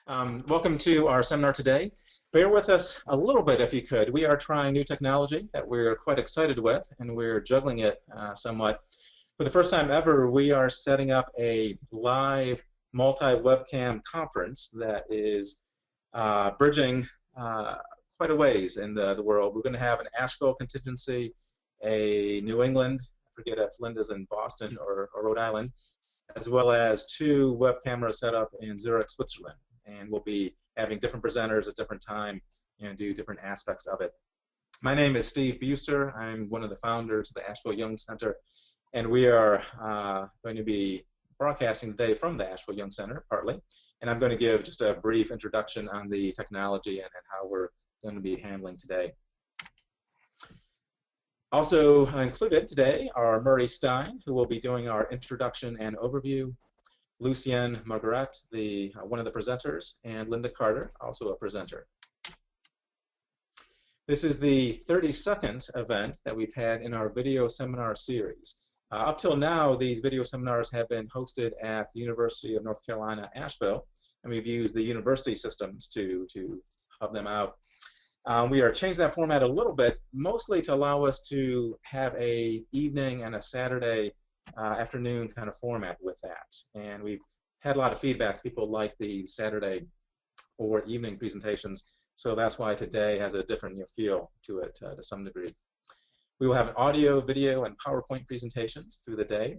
Welcome to our seminar today. Bear with us a little bit if you could. We are trying new technology that we're quite excited with, and we're juggling it somewhat. For the first time ever, we are setting up a live multi-webcam conference that is bridging quite a ways in the world. We're going to have an Asheville contingency, a New England, I forget if Linda's in Boston or Rhode Island, as well as two web cameras set up in Zurich, Switzerland. And we'll be having different presenters at different time and do different aspects of it. My name is Steve Buser. I'm one of the founders of the Asheville Young Center, and we are going to be broadcasting today from the Asheville Young Center, partly. And I'm going to give just a brief introduction on the technology and how we're going to be handling today. Also included today are Murray Stein, who will be doing our introduction and overview, Lucien Margaret, one of the presenters, and Linda Carter, also a presenter. This is the 32nd event that we've had in our video seminar series. Up till now, these video seminars have been hosted at the University of North Carolina, Asheville, and we've used the university systems to hub them out. We are changing that format a little bit, mostly to allow us to have a evening and a Saturday afternoon kind of format with that. And we've had a lot of feedback. People like the Saturday or evening presentations, so that's why today has a different feel to it to some degree. We will have an audio, video, and PowerPoint presentations through the day,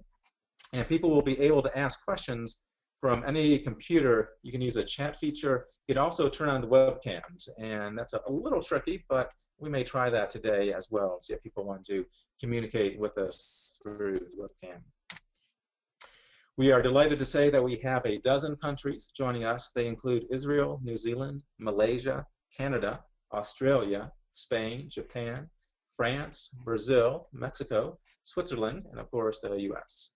and people will be able to ask questions from any computer. You can use a chat feature. You can also turn on the webcams, and that's a little tricky, but we may try that today as well and see if people want to communicate with us through the webcam. We are delighted to say that we have a dozen countries joining us. They include Israel, New Zealand, Malaysia, Canada, Australia, Spain, Japan, France, Brazil, Mexico, Switzerland, and of course the US.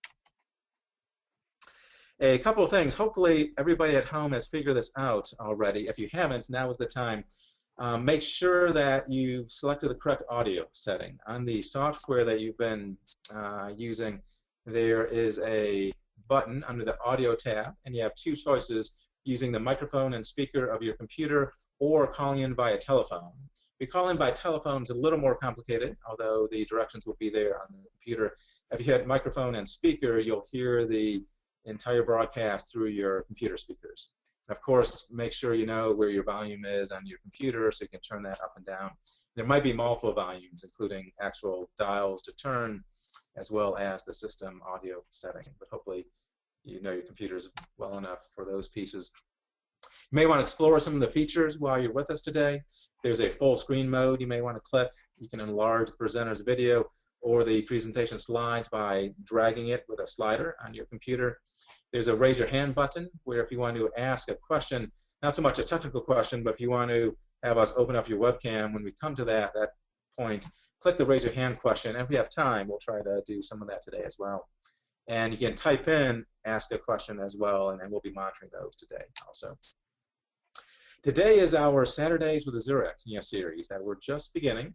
A couple of things. Hopefully everybody at home has figured this out already. If you haven't, now is the time. Make sure that you've selected the correct audio setting. On the software that you've been using, there is a button under the audio tab, and you have two choices: using the microphone and speaker of your computer or calling in by a telephone. If you call in by telephone, it's a little more complicated, although the directions will be there on the computer. If you had microphone and speaker, you'll hear the entire broadcast through your computer speakers. Of course, make sure you know where your volume is on your computer so you can turn that up and down. There might be multiple volumes, including actual dials to turn, as well as the system audio setting. But hopefully you know your computers well enough for those pieces. You may want to explore some of the features while you're with us today. There's a full screen mode you may want to click. You can enlarge the presenter's video or the presentation slides by dragging it with a slider on your computer. There's a raise your hand button where if you want to ask a question, not so much a technical question, but if you want to have us open up your webcam when we come to that point, click the raise your hand question, and if we have time, we'll try to do some of that today as well. And you can type in ask a question as well, and we'll be monitoring those today also. Today is our Saturdays with the Zurich series that we're just beginning.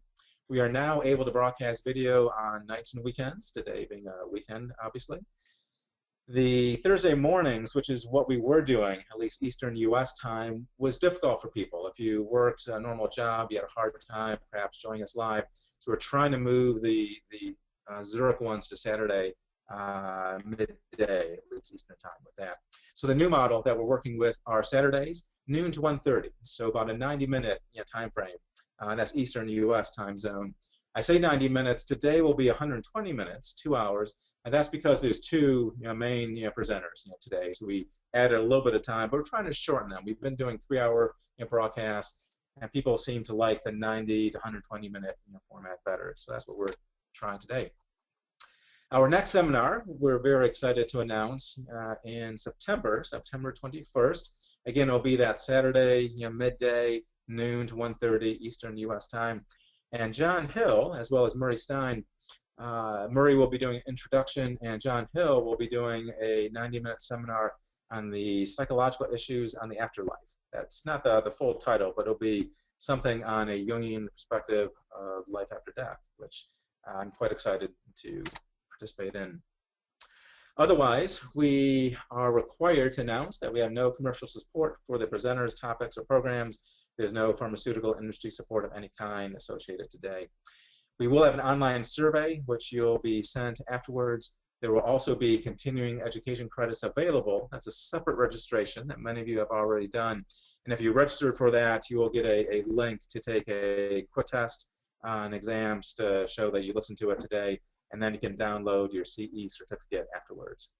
We are now able to broadcast video on nights and weekends, today being a weekend, obviously. The Thursday mornings, which is what we were doing, at least Eastern US time, was difficult for people. If you worked a normal job, you had a hard time perhaps joining us live. So we're trying to move the Zurich ones to Saturday midday, at least Eastern time with that. So the new model that we're working with are Saturdays, noon to 1:30, so about a 90-minute time frame. That's Eastern US time zone. I say 90 minutes. Today will be 120 minutes, 2 hours, and that's because there's two main presenters today. So we added a little bit of time, but we're trying to shorten them. We've been doing 3-hour broadcasts, and people seem to like the 90 to 120-minute format better. So that's what we're trying today. Our next seminar, we're very excited to announce in September 21st. Again, it'll be that Saturday, midday, noon to 1:30 Eastern US time. And John Hill, as well as Murray Stein, Murray will be doing an introduction, and John Hill will be doing a 90-minute seminar on the psychological issues on the afterlife. That's not the full title, but it'll be something on a Jungian perspective of life after death, which I'm quite excited to participate in. Otherwise, we are required to announce that we have no commercial support for the presenters, topics, or programs. There's no pharmaceutical industry support of any kind associated today. We will have an online survey, which you'll be sent afterwards. There will also be continuing education credits available. That's a separate registration that many of you have already done. And if you registered for that, you will get a link to take a quick test on exams to show that you listened to it today, and then you can download your CE certificate afterwards.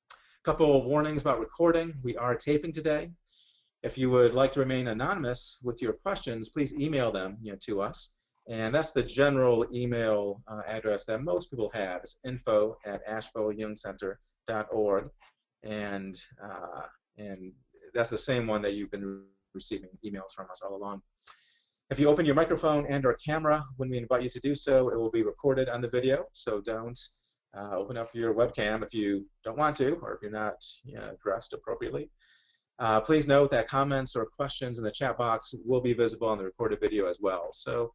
A couple of warnings about recording. We are taping today. If you would like to remain anonymous with your questions, please email them to us. And that's the general email address that most people have. It's info@ashevilleyoungcenter.org. And that's the same one that you've been receiving emails from us all along. If you open your microphone and or camera when we invite you to do so, it will be recorded on the video. So don't open up your webcam if you don't want to, or if you're not dressed appropriately. Please note that comments or questions in the chat box will be visible on the recorded video as well. So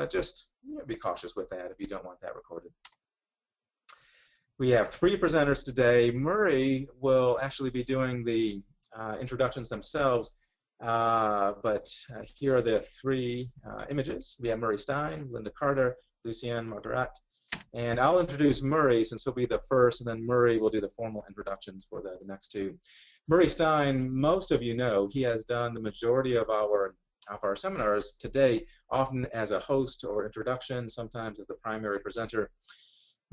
just be cautious with that if you don't want that recorded. We have 3 presenters today. Murray will actually be doing the introductions themselves, but here are the 3 images. We have Murray Stein, Linda Carter, Lucienne Margaret, and I'll introduce Murray since he'll be the first, and then Murray will do the formal introductions for the next 2. Murray Stein, most of you know, he has done the majority of our seminars today, often as a host or introduction, sometimes as the primary presenter.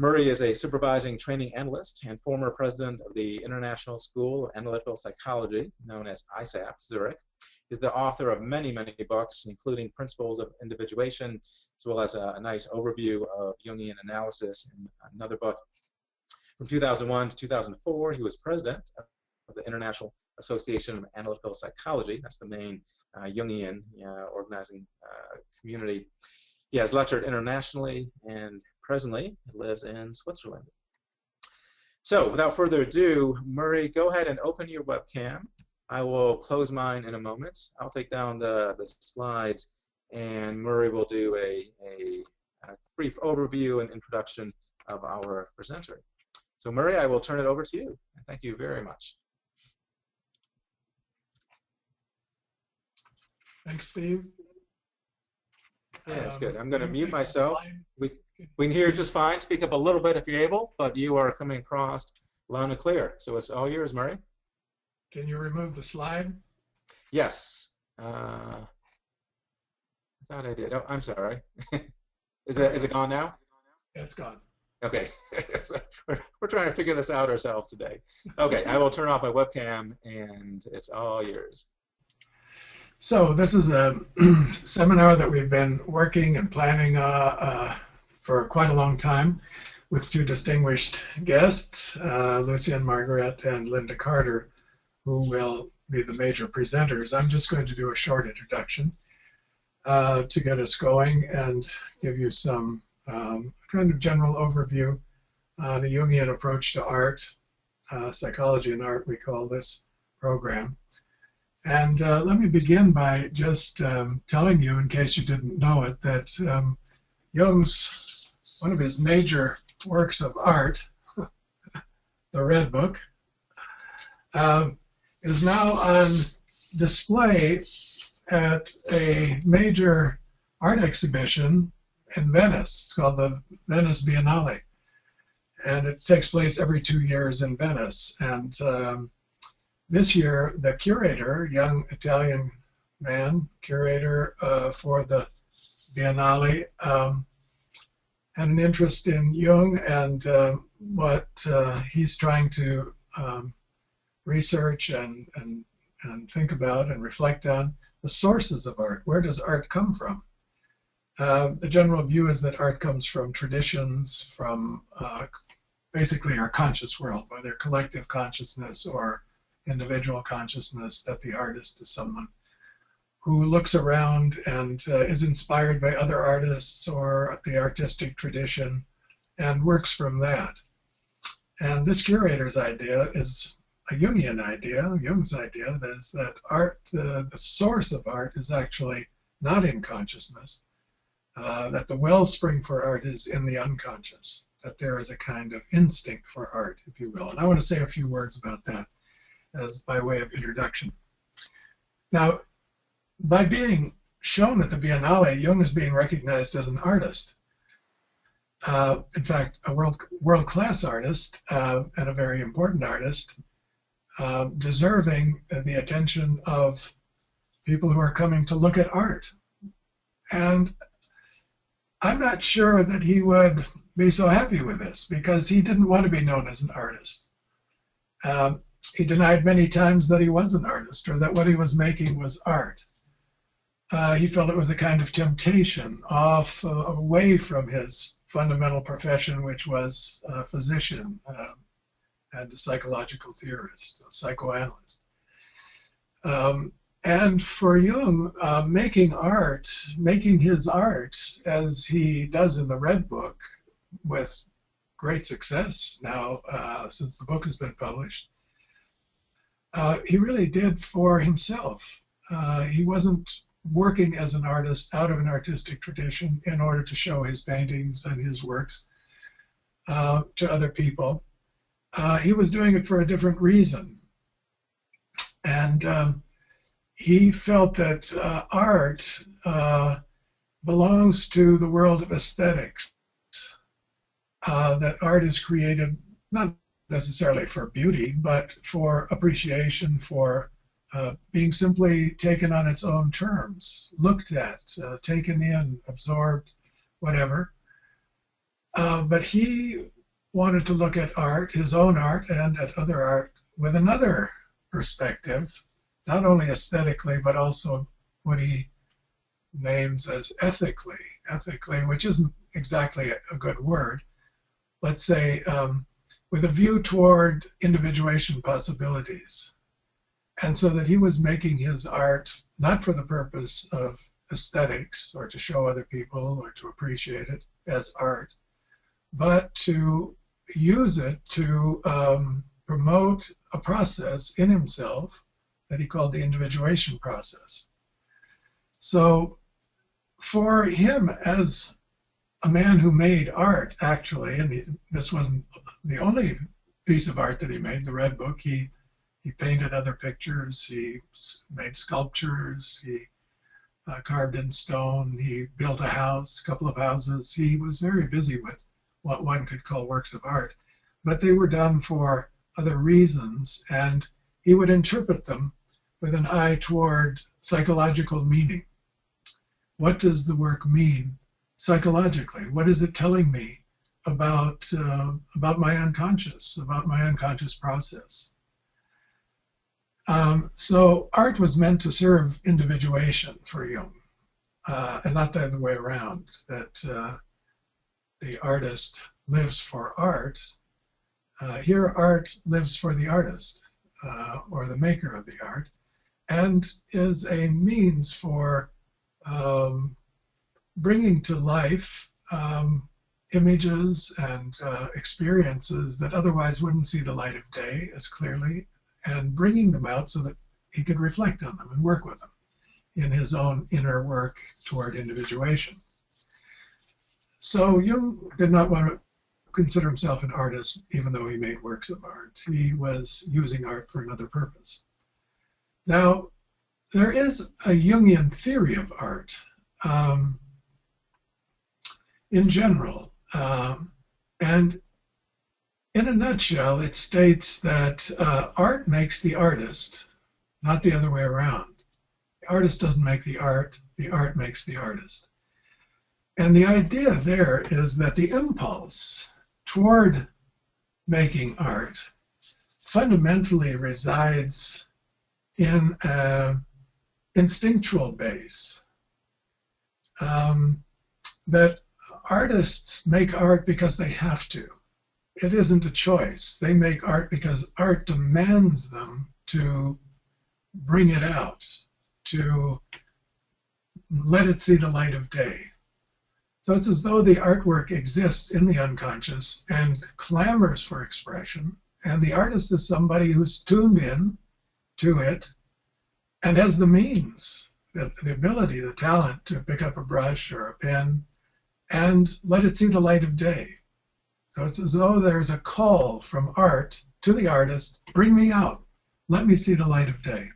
Murray is a supervising training analyst and former president of the International School of Analytical Psychology, known as ISAP, Zurich. He's the author of many, many books, including Principles of Individuation, as well as a nice overview of Jungian analysis in another book. From 2001 to 2004, he was president of the International Association of Analytical Psychology. That's the main Jungian organizing community. He has lectured internationally and presently lives in Switzerland. So without further ado, Murray, go ahead and open your webcam. I will close mine in a moment. I'll take down the slides, and Murray will do a brief overview and introduction of our presenter. So Murray, I will turn it over to you. Thank you very much. Thanks, Steve. Yeah, that's good. I'm going to mute myself. We can hear just fine. Speak up a little bit if you're able, but you are coming across loud and clear. So it's all yours, Murray. Can you remove the slide? Yes. I thought I did. Oh, I'm sorry. Is it gone now? Yeah, it's gone. Okay. So we're trying to figure this out ourselves today. Okay, I will turn off my webcam, and it's all yours. So this is a seminar that we've been working and planning for quite a long time with 2 distinguished guests, Lucienne Margaret and Linda Carter, who will be the major presenters. I'm just going to do a short introduction to get us going and give you some kind of general overview on the Jungian approach to art, psychology and art, we call this program. And let me begin by just telling you, in case you didn't know it, that Jung's, one of his major works of art, the Red Book, is now on display at a major art exhibition in Venice. It's called the Venice Biennale. And it takes place every 2 years in Venice. And this year, the curator, young Italian man, curator for the Biennale, had an interest in Jung and what he's trying to research and think about and reflect on the sources of art. Where does art come from? The general view is that art comes from traditions, from basically our conscious world, whether collective consciousness or individual consciousness, that the artist is someone who looks around and is inspired by other artists or the artistic tradition and works from that. And this curator's idea is a Jungian idea, Jung's idea, that is that art, the source of art is actually not in consciousness, that the wellspring for art is in the unconscious. that there is a kind of instinct for art, if you will. And I want to say a few words about that as by way of introduction. Now, by being shown at the Biennale, Jung is being recognized as an artist. In fact, a world-class artist and a very important artist, deserving the attention of people who are coming to look at art. And I'm not sure that he would be so happy with this, because he didn't want to be known as an artist. He denied many times that he was an artist, or that what he was making was art. He felt it was a kind of temptation away from his fundamental profession, which was a physician and a psychological theorist, a psychoanalyst. And for Jung, making his art, as he does in the Red Book, with great success now since the book has been published, he really did for himself. He wasn't working as an artist out of an artistic tradition in order to show his paintings and his works to other people. He was doing it for a different reason. And he felt that art belongs to the world of aesthetics, that art is created not necessarily for beauty, but for appreciation, for being simply taken on its own terms, looked at, taken in, absorbed, whatever. But he wanted to look at art, his own art, and at other art with another perspective, not only aesthetically, but also what he names as ethically, which isn't exactly a good word. Let's say with a view toward individuation possibilities. And so that he was making his art not for the purpose of aesthetics or to show other people or to appreciate it as art, but to use it to promote a process in himself that he called the individuation process. So for him, as a man who made art, actually, and this wasn't the only piece of art that he made, the Red Book, he painted other pictures, he made sculptures, he carved in stone, he built a house, a couple of houses. He was very busy with what one could call works of art, but they were done for other reasons, and he would interpret them with an eye toward psychological meaning. What does the work mean psychologically? What is it telling me about my unconscious process? So art was meant to serve individuation for Jung, and not the other way around, that the artist lives for art. Here art lives for the artist, or the maker of the art, and is a means for bringing to life images and experiences that otherwise wouldn't see the light of day as clearly, and bringing them out so that he could reflect on them and work with them in his own inner work toward individuation. So Jung did not want to consider himself an artist, even though he made works of art. He was using art for another purpose. Now, there is a Jungian theory of art in general, and in a nutshell, it states that art makes the artist, not the other way around. The artist doesn't make the art makes the artist. And the idea there is that the impulse toward making art fundamentally resides in an instinctual base. That artists make art because they have to. It isn't a choice. They make art because art demands them to bring it out, to let it see the light of day. So it's as though the artwork exists in the unconscious and clamors for expression, and the artist is somebody who's tuned in to it and has the means, the ability, the talent to pick up a brush or a pen and let it see the light of day. So it's as though there's a call from art to the artist, bring me out, let me see the light of day.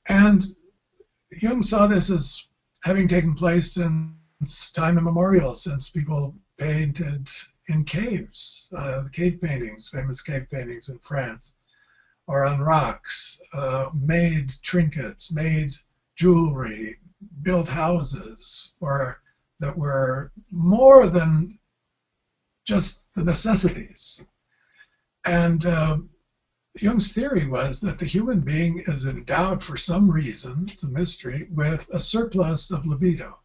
And Jung saw this as having taken place since time immemorial, since people painted in caves, cave paintings, famous cave paintings in France, or on rocks, made trinkets, made jewelry, built houses that were more than just the necessities. And Jung's theory was that the human being is endowed for some reason, it's a mystery, with a surplus of libido,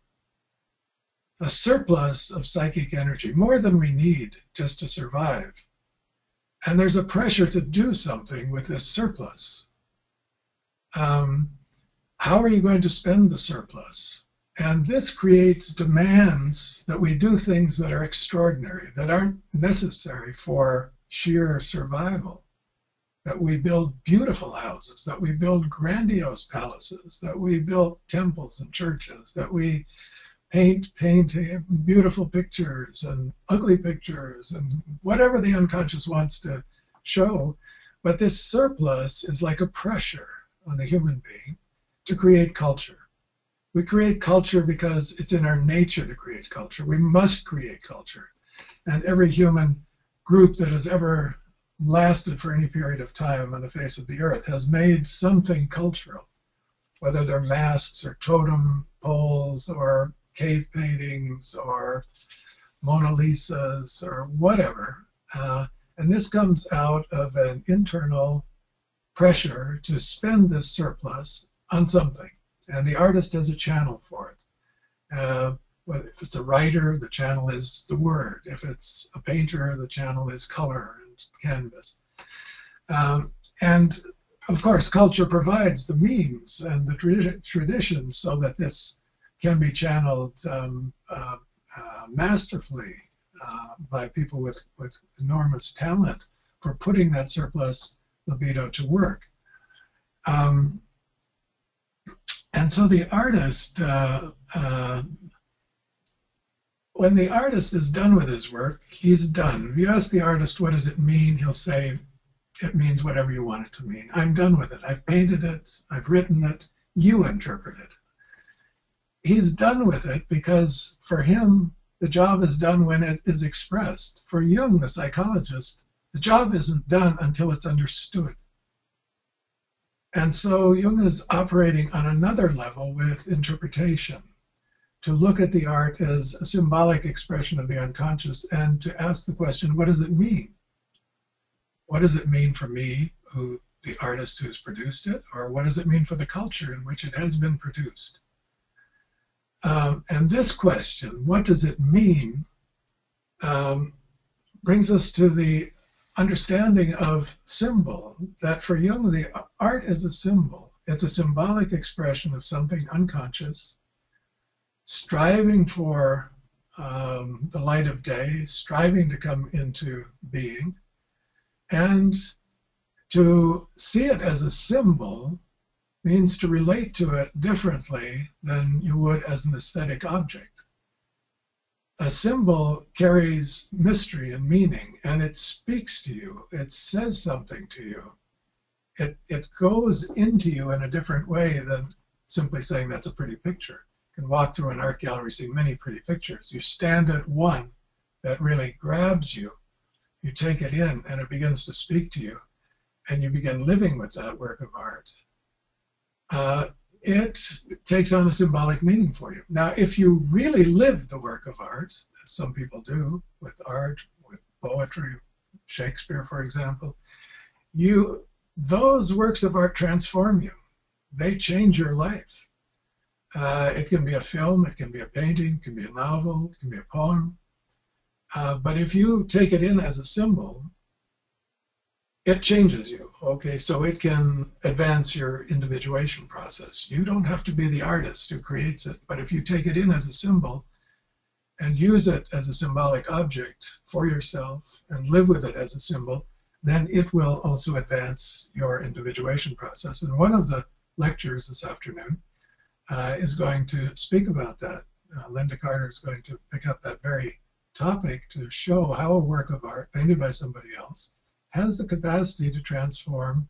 a surplus of psychic energy, more than we need just to survive. And there's a pressure to do something with this surplus. How are you going to spend the surplus? And this creates demands that we do things that are extraordinary, that aren't necessary for sheer survival. That we build beautiful houses, that we build grandiose palaces, that we build temples and churches, that we paint beautiful pictures and ugly pictures and whatever the unconscious wants to show. But this surplus is like a pressure on the human being to create culture. We create culture because it's in our nature to create culture. We must create culture. And every human group that has ever lasted for any period of time on the face of the earth has made something cultural, whether they're masks or totem poles or cave paintings or Mona Lisas or whatever. And this comes out of an internal pressure to spend this surplus on something. And the artist has a channel for it. If it's a writer, the channel is the word. If it's a painter, the channel is color and canvas. And of course, culture provides the means and the traditions so that this can be channeled masterfully by people with enormous talent for putting that surplus libido to work. And so the artist, when the artist is done with his work, he's done. If you ask the artist, what does it mean? He'll say, it means whatever you want it to mean. I'm done with it. I've painted it. I've written it. You interpret it. He's done with it because for him, the job is done when it is expressed. For Jung, the psychologist, the job isn't done until it's understood. And so Jung is operating on another level with interpretation, to look at the art as a symbolic expression of the unconscious and to ask the question, what does it mean? What does it mean for me, the artist who's produced it, or what does it mean for the culture in which it has been produced? And this question, what does it mean, brings us to the understanding of symbol, that for Jung, the art is a symbol. It's a symbolic expression of something unconscious, striving for the light of day, striving to come into being, and to see it as a symbol means to relate to it differently than you would as an aesthetic object. A symbol carries mystery and meaning, and it speaks to you. It says something to you. It goes into you in a different way than simply saying that's a pretty picture. You can walk through an art gallery seeing many pretty pictures. You stand at one that really grabs you. You take it in, and it begins to speak to you, and you begin living with that work of art. It takes on a symbolic meaning for you. Now, if you really live the work of art, as some people do with art, with poetry, Shakespeare, for example, those works of art transform you. They change your life. It can be a film, it can be a painting, it can be a novel, it can be a poem. But if you take it in as a symbol, it changes you. Okay, so it can advance your individuation process. You don't have to be the artist who creates it, but if you take it in as a symbol and use it as a symbolic object for yourself and live with it as a symbol, then it will also advance your individuation process. And one of the lectures this afternoon is going to speak about that. Linda Carter is going to pick up that very topic to show how a work of art painted by somebody else has the capacity to transform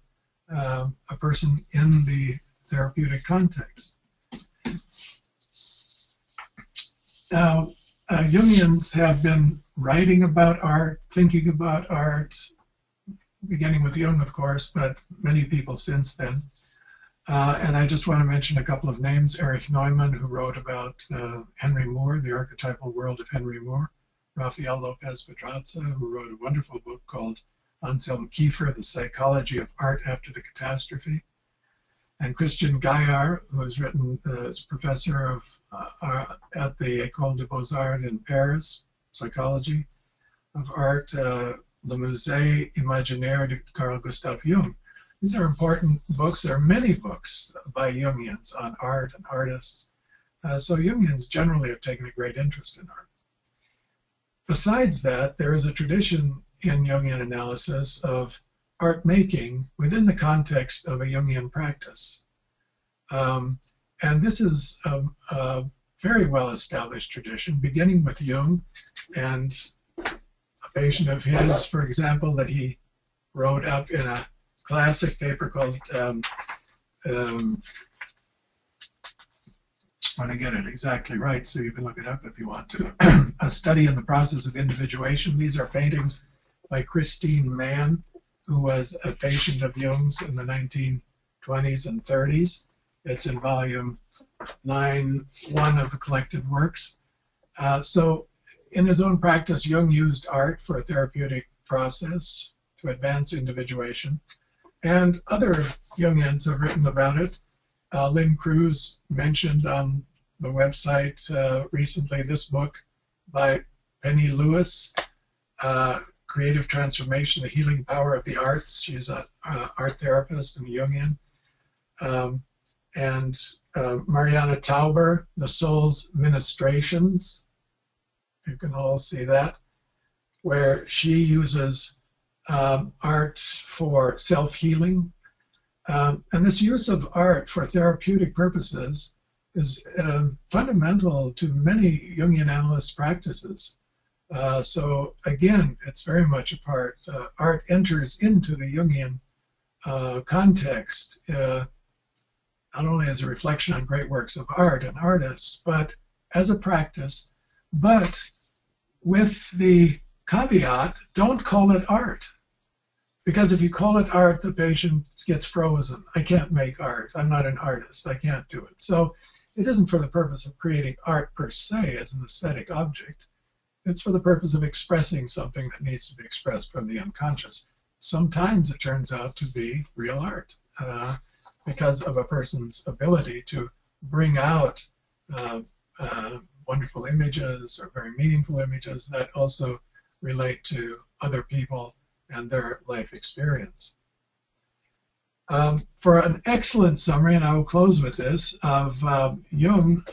a person in the therapeutic context. Now, Jungians have been writing about art, thinking about art, beginning with Jung, of course, but many people since then. And I just want to mention a couple of names. Erich Neumann, who wrote about Henry Moore, the archetypal world of Henry Moore. Rafael Lopez Pedraza, who wrote a wonderful book called Anselm Kiefer, The Psychology of Art After the Catastrophe. And Christian Gaillard, who has written as professor of at the École des Beaux-Arts in Paris, Psychology of Art, Le Musée Imaginaire de Carl Gustav Jung. These are important books. There are many books by Jungians on art and artists. So Jungians generally have taken a great interest in art. Besides that, there is a tradition in Jungian analysis of art making within the context of a Jungian practice. And this is a very well-established tradition, beginning with Jung and a patient of his, for example, that he wrote up in a classic paper called, I want to get it exactly right so you can look it up if you want to, A Study in the Process of Individuation. These are paintings by Christine Mann, who was a patient of Jung's in the 1920s and 30s. It's in volume 9.1 of the collected works. So in his own practice, Jung used art for a therapeutic process to advance individuation. And other Jungians have written about it. Lynn Cruz mentioned on the website recently this book by Penny Lewis, Creative Transformation, The Healing Power of the Arts. She's an art therapist and Jungian. And Mariana Tauber, The Soul's Ministrations. You can all see that, where she uses art for self-healing. And this use of art for therapeutic purposes is fundamental to many Jungian analyst practices. So again, it's very much a part. Art enters into the Jungian context, not only as a reflection on great works of art and artists, but as a practice, but with the caveat, don't call it art. Because if you call it art, the patient gets frozen. I can't make art. I'm not an artist. I can't do it. So it isn't for the purpose of creating art per se as an aesthetic object. It's for the purpose of expressing something that needs to be expressed from the unconscious. Sometimes it turns out to be real art because of a person's ability to bring out wonderful images or very meaningful images that also relate to other people and their life experience. For an excellent summary, and I will close with this, of Jung,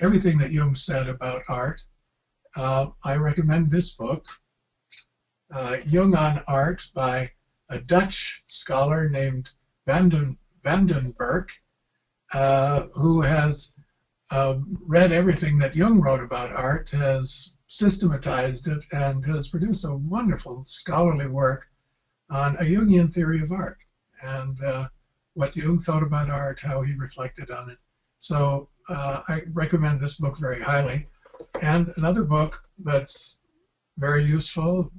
everything that Jung said about art, I recommend this book, Jung on Art, by a Dutch scholar named Vandenberg, who has read everything that Jung wrote about art, has systematized it, and has produced a wonderful scholarly work on a Jungian theory of art and what Jung thought about art, how he reflected on it. So I recommend this book very highly. And another book that's very useful,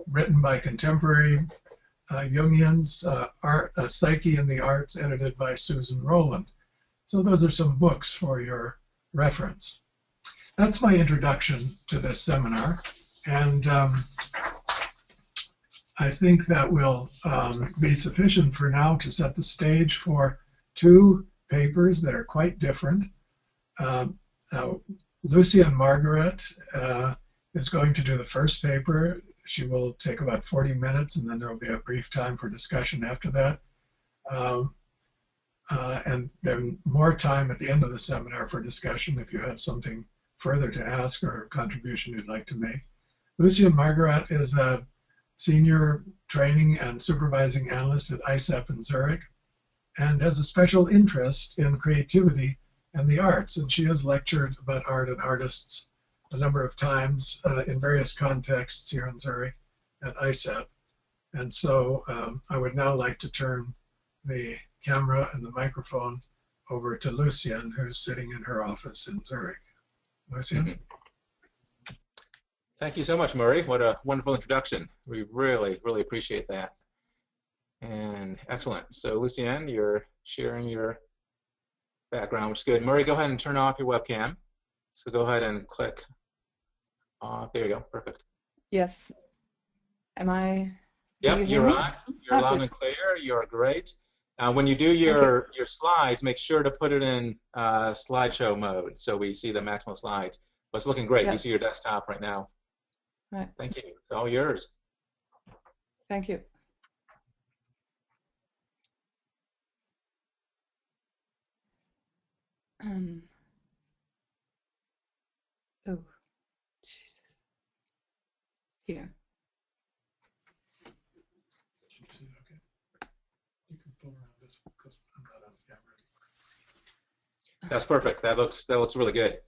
written by contemporary Jungians, Psyche and the Arts, edited by Susan Rowland. So those are some books for your reference. That's my introduction to this seminar, and I think that will be sufficient for now to set the stage for two papers that are quite different. Lucia and Margaret is going to do the first paper. She will take about 40 minutes, and then there will be a brief time for discussion after that. And then more time at the end of the seminar for discussion if you have something further to ask or a contribution you'd like to make. Lucia Margaret is a senior training and supervising analyst at ISEP in Zurich and has a special interest in creativity and the arts. And she has lectured about art and artists a number of times in various contexts here in Zurich at ISET. And so I would now like to turn the camera and the microphone over to Lucien, who's sitting in her office in Zurich. Lucien? Thank you so much, Murray. What a wonderful introduction. We really, really appreciate that. And excellent. So, Lucien, you're sharing your background, which is good. Murray, go ahead and turn off your webcam. So go ahead and click off. There you go. Perfect. Yes. Am I? Yep, you're on. You're loud and clear. You're great. When you do your slides, make sure to put it in slideshow mode so we see the maximal slides. But it's looking great. Yep. You see your desktop right now. Right. Thank you. It's all yours. Thank you. Oh, Jesus. Here. Is it okay? You can pull around this because I'm not on the camera anymore. That's perfect. That looks really good.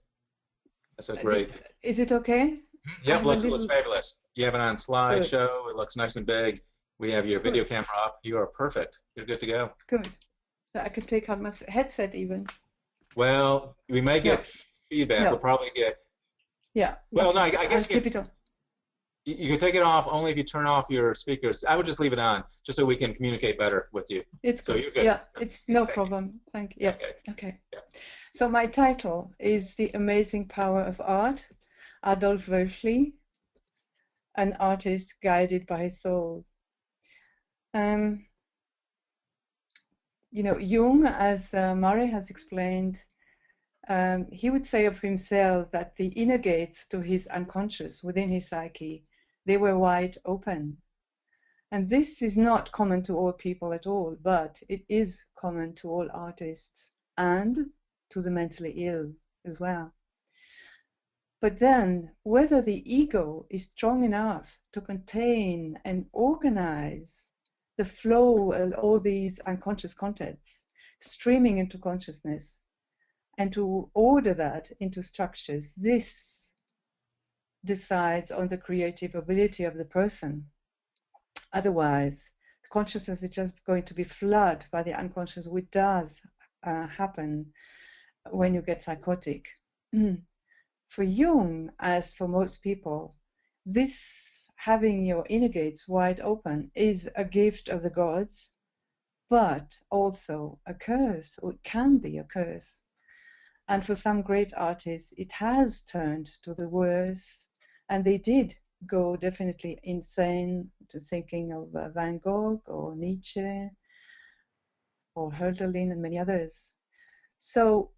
That's a great. Is it okay? Yep, looks fabulous. You have it on slideshow. It looks nice and big. We have your video camera up. You are perfect. You're good to go. Good. So I could take out my headset even. Well, we may get feedback. No. We'll probably get. Yeah. Well, no, I guess keep it on. you can take it off only if you turn off your speakers. I would just leave it on just so we can communicate better with you. It's so good. You're good. Yeah, it's no problem. Thank you. Yeah. Okay. Yeah. So my title is The Amazing Power of Art. Adolf Wölfli, an artist guided by his soul. You know, Jung, as Murray has explained, he would say of himself that the inner gates to his unconscious within his psyche, they were wide open. And this is not common to all people at all, but it is common to all artists and to the mentally ill as well. But then, whether the ego is strong enough to contain and organize the flow of all these unconscious contents streaming into consciousness and to order that into structures, this decides on the creative ability of the person. Otherwise, the consciousness is just going to be flooded by the unconscious, which does happen when you get psychotic. For Jung, as for most people, this having your inner gates wide open is a gift of the gods, but also a curse, or it can be a curse. And for some great artists, it has turned to the worst, and they did go definitely insane, to thinking of Van Gogh or Nietzsche or Hölderlin and many others. So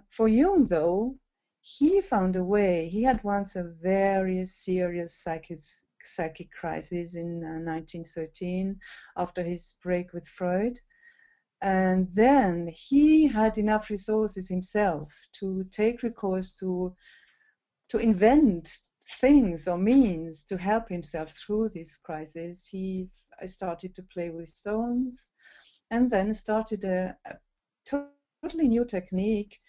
for Jung, though, he found a way. He had once a very serious psychic crisis in 1913 after his break with Freud. And then he had enough resources himself to take recourse to invent things or means to help himself through this crisis. He started to play with stones and then started a totally new technique,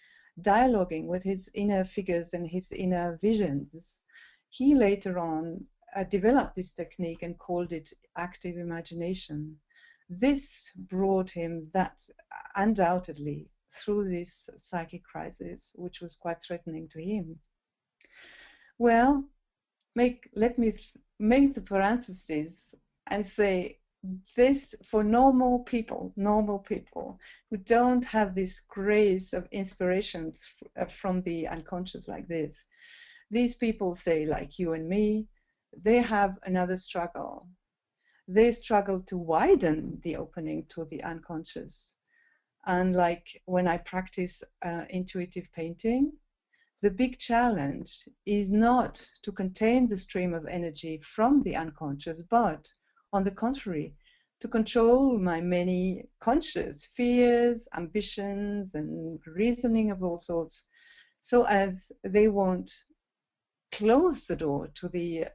dialoguing with his inner figures and his inner visions. He later on developed this technique and called it active imagination. This brought him that undoubtedly through this psychic crisis, which was quite threatening to him. Well, let me make the parentheses and say this for normal people who don't have this grace of inspirations from the unconscious like this. These people, say, like you and me, they have another struggle. They struggle to widen the opening to the unconscious. And like when I practice intuitive painting, the big challenge is not to contain the stream of energy from the unconscious, but on the contrary, to control my many conscious fears, ambitions, and reasoning of all sorts, so as they won't close the door to the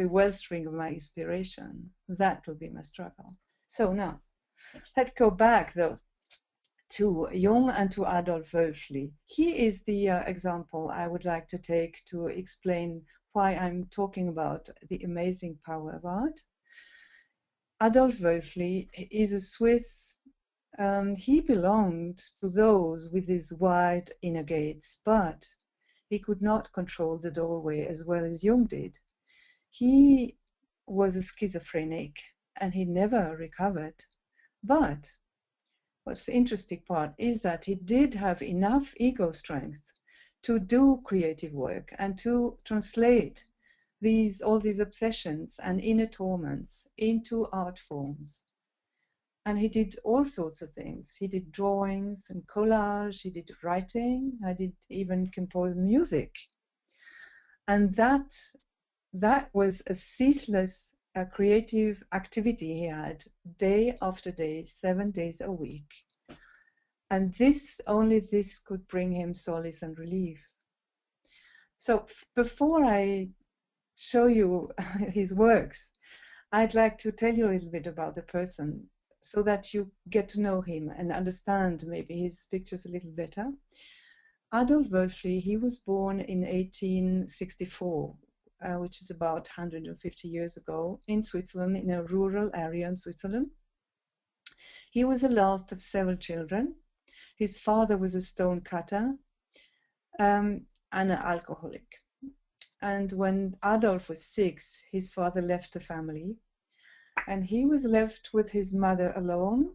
wellspring of my inspiration. That will be my struggle. So now, let's go back though to Jung and to Adolf Wölfli. He is the example I would like to take to explain why I'm talking about the amazing power of art. Adolf Wölfli is a Swiss. He belonged to those with these wide inner gates, but he could not control the doorway as well as Jung did. He was a schizophrenic and he never recovered. But what's the interesting part is that he did have enough ego strength to do creative work and to translate all these obsessions and inner torments into art forms. And he did all sorts of things. He did drawings and collage, he did writing, I did even compose music. And that was a ceaseless creative activity he had day after day, 7 days a week. And only this could bring him solace and relief. So before I show you his works, I'd like to tell you a little bit about the person so that you get to know him and understand maybe his pictures a little better. Adolf Wölfli, he was born in 1864, which is about 150 years ago, in Switzerland, in a rural area in Switzerland. He was the last of several children. His father was a stone cutter and an alcoholic. And when Adolf was 6, his father left the family, and he was left with his mother alone.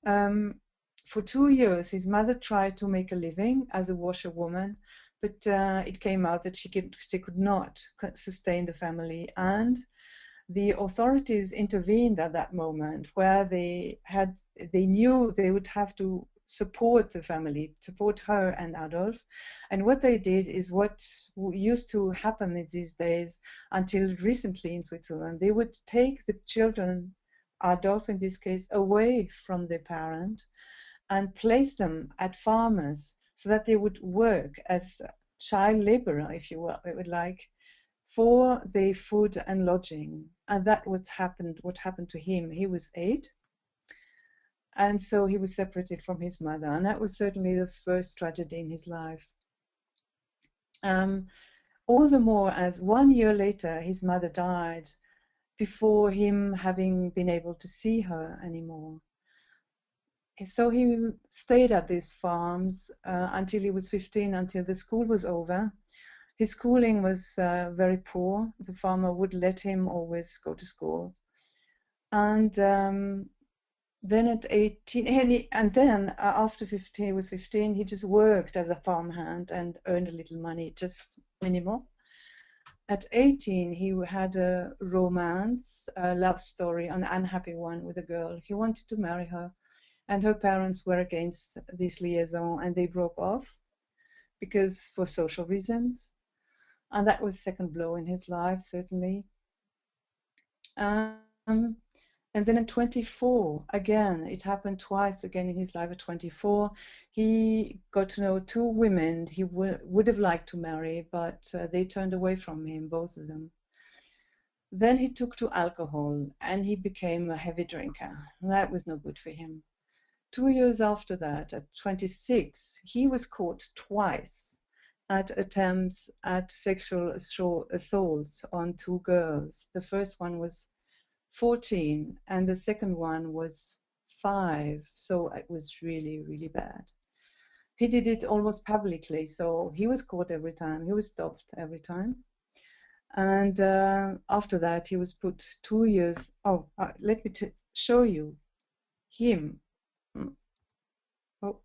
For 2 years, his mother tried to make a living as a washerwoman, but it came out that she could not sustain the family, and the authorities intervened at that moment, where they knew they would have to support the family, support her and Adolf. And what they did is what used to happen in these days until recently in Switzerland. They would take the children, Adolf in this case, away from their parent and place them at farmers so that they would work as child laborer, if you would like, for their food and lodging. And that what happened to him. He was 8. And so he was separated from his mother, and that was certainly the first tragedy in his life. All the more as 1 year later his mother died before him having been able to see her anymore. So he stayed at these farms until he was 15, until the school was over. His schooling was very poor. The farmer would let him always go to school. And then at 18, and then after 15, he was 15, he just worked as a farmhand and earned a little money, just minimal. At 18, he had a romance, a love story, an unhappy one with a girl. He wanted to marry her, and her parents were against this liaison, and they broke off for social reasons. And that was second blow in his life, certainly. And then at 24, again, it happened twice again in his life. At 24, he got to know 2 women he would have liked to marry, but they turned away from him, both of them. Then he took to alcohol, and he became a heavy drinker. That was no good for him. 2 years after that, at 26, he was caught twice at attempts at sexual assaults on 2 girls. The first one was 14, and the second one was 5, so it was really, really bad. He did it almost publicly, so he was caught every time, he was stopped every time. And after that, he was put 2 years, let me show you him. Oh,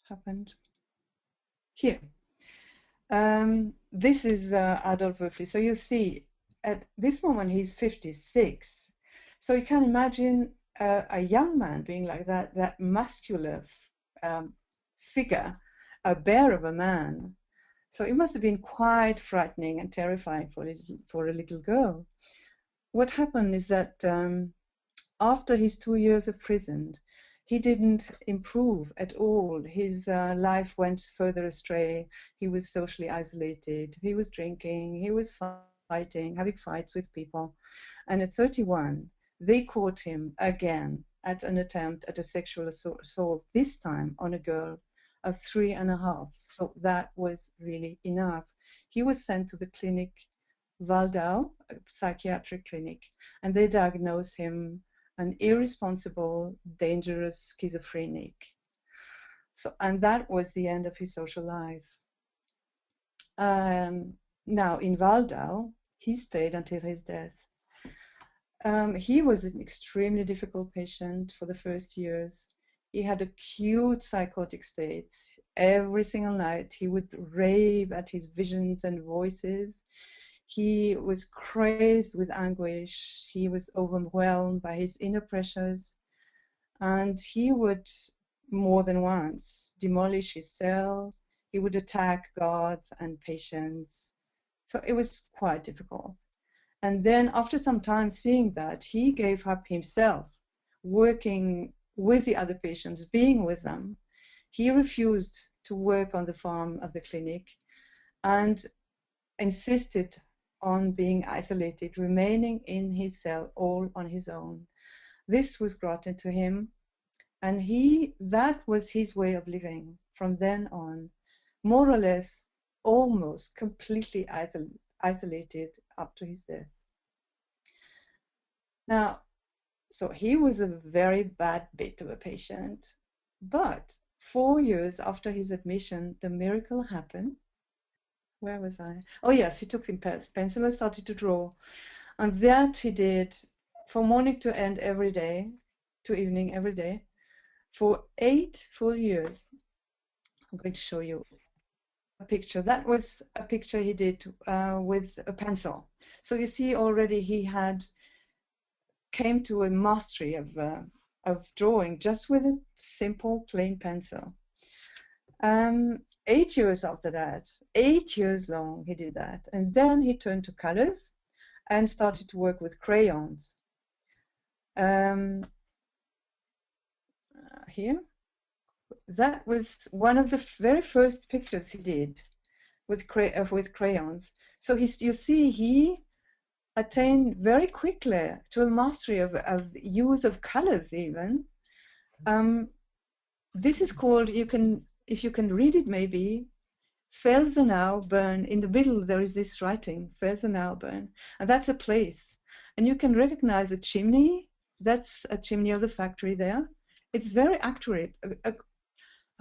happened. Here. This is Adolf Wölfli, so you see, at this moment, he's 56. So you can imagine a young man being like that muscular figure, a bear of a man. So it must have been quite frightening and terrifying for a little girl. What happened is that after his 2 years of prison, he didn't improve at all. His life went further astray. He was socially isolated. He was drinking. He was having fights with people. And at 31, they caught him again at an attempt at a sexual assault, this time on a girl of 3.5. So that was really enough. He was sent to the clinic Waldau, a psychiatric clinic, and they diagnosed him an irresponsible, dangerous schizophrenic. So, and that was the end of his social life. Now, in Waldau, he stayed until his death. He was an extremely difficult patient for the first years. He had acute psychotic states. Every single night, he would rave at his visions and voices. He was crazed with anguish. He was overwhelmed by his inner pressures. And he would, more than once, demolish his cell. He would attack guards and patients. So it was quite difficult. And then after some time seeing that, he gave up himself, working with the other patients, being with them. He refused to work on the farm of the clinic and insisted on being isolated, remaining in his cell all on his own. This was granted to him, and that was his way of living from then on, more or less almost completely isolated up to his death. Now, so he was a very bad bit of a patient, but 4 years after his admission, the miracle happened. Where was I? Oh yes, he took the pencil and started to draw. And that he did from morning to end every day, to evening every day, for 8 full years. I'm going to show you a picture. That was a picture he did with a pencil. So you see already he came to a mastery of drawing just with a simple plain pencil. 8 years after that, 8 years long, he did that. And then he turned to colors and started to work with crayons. Here, that was one of the very first pictures he did with crayons. So you see, he attained very quickly to a mastery of the use of colors even. This is called, if you can read it maybe, Felsenau-Bern. In the middle there is this writing, Felsenau-Bern, and that's a place. And you can recognize a chimney. That's a chimney of the factory there. It's very accurate. A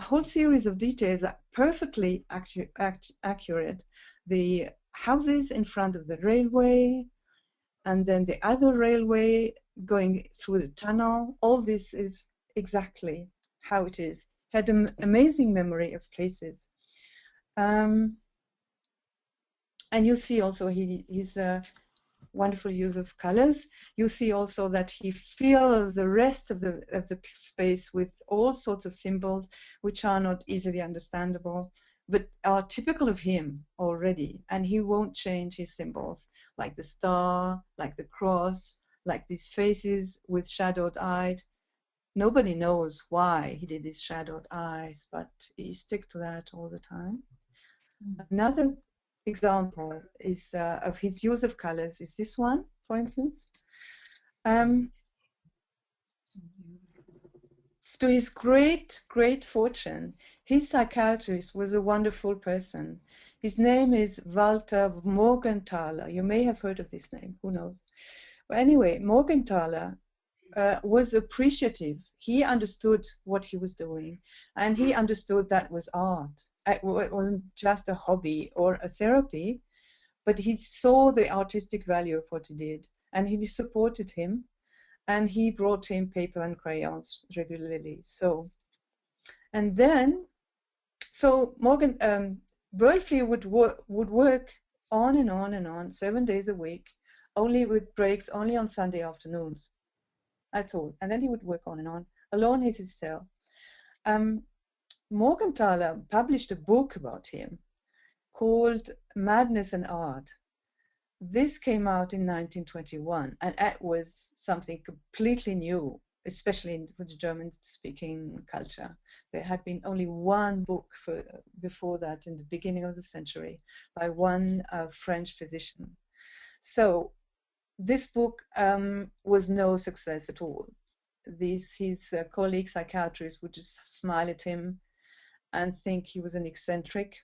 whole series of details are perfectly accurate. The houses in front of the railway, and then the other railway going through the tunnel. All this is exactly how it is. He had an amazing memory of places. And you see also his wonderful use of colors. You see also that he fills the rest of the space with all sorts of symbols which are not easily understandable, but are typical of him already. And he won't change his symbols, like the star, like the cross, like these faces with shadowed eyes. Nobody knows why he did these shadowed eyes, but he stick to that all the time. Another example is of his use of colors is this one, for instance. To his great fortune, his psychiatrist was a wonderful person. His name is Walter Morgenthaler. You may have heard of this name, who knows? But anyway, Morgenthaler was appreciative. He understood what he was doing, and he understood that was art. It wasn't just a hobby or a therapy, but he saw the artistic value of what he did, and he supported him, and he brought him paper and crayons regularly. So, and then, so Wölfli would work on and on and on, 7 days a week, only with breaks, only on Sunday afternoons. That's all. And then he would work on and on, alone in his cell. Morgenthaler published a book about him called Madness and Art. This came out in 1921, and it was something completely new, especially for the German-speaking culture. There had been only one book before that, in the beginning of the century, by one French physician. So this book was no success at all. his colleague psychiatrists would just smile at him and think he was an eccentric.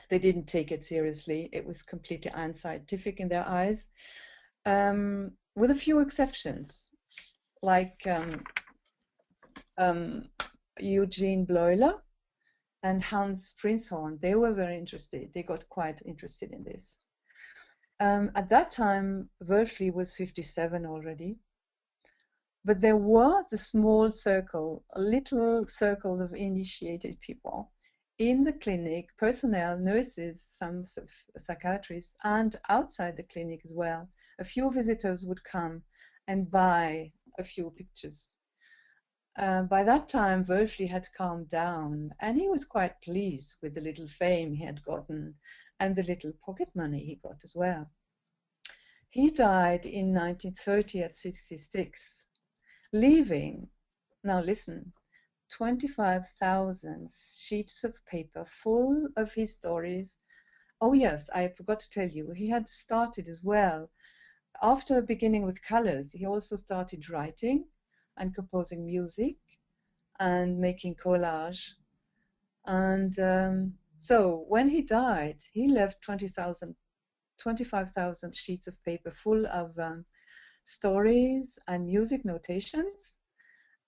They didn't take it seriously. It was completely unscientific in their eyes, with a few exceptions, like Eugene Bleuler and Hans Prinzhorn. They were very interested. They got quite interested in this. At that time, Wölfli was 57 already, but there was a small circle, a little circle of initiated people in the clinic, personnel, nurses, some psychiatrists, and outside the clinic as well. A few visitors would come and buy a few pictures. By that time, Wölfli had calmed down, and he was quite pleased with the little fame he had gotten and the little pocket money he got as well. He died in 1930 at 66, leaving, now listen, 25,000 sheets of paper full of his stories. Oh yes, I forgot to tell you, he had started as well. After beginning with colors, he also started writing and composing music and making collage. And so when he died, he left 25,000 sheets of paper full of stories and music notations,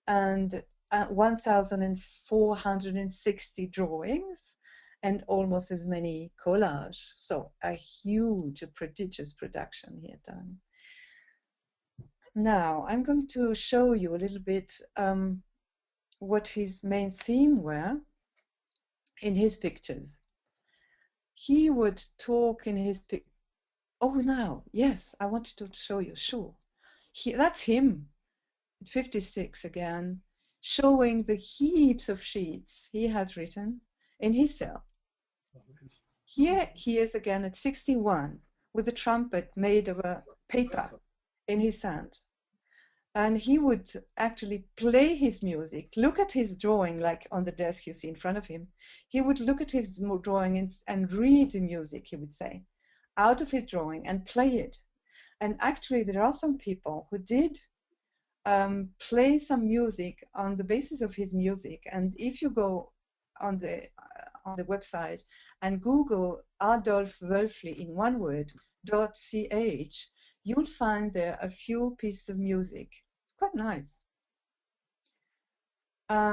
and 1,460 drawings, and almost as many collages. So a huge, a prodigious production he had done. Now I'm going to show you a little bit what his main theme were in his pictures. He would talk in his oh, now, yes, I wanted to show you, sure. That's him, 56 again, showing the heaps of sheets he had written in his cell. Here he is again at 61 with a trumpet made of a paper in his hand. And he would actually play his music, look at his drawing, like on the desk you see in front of him. He would look at his drawing and read the music, he would say, out of his drawing and play it. And actually there are some people who did play some music on the basis of his music. And if you go on the website and Google Adolf Wölfli in one word, .ch, you'll find there a few pieces of music. Quite nice.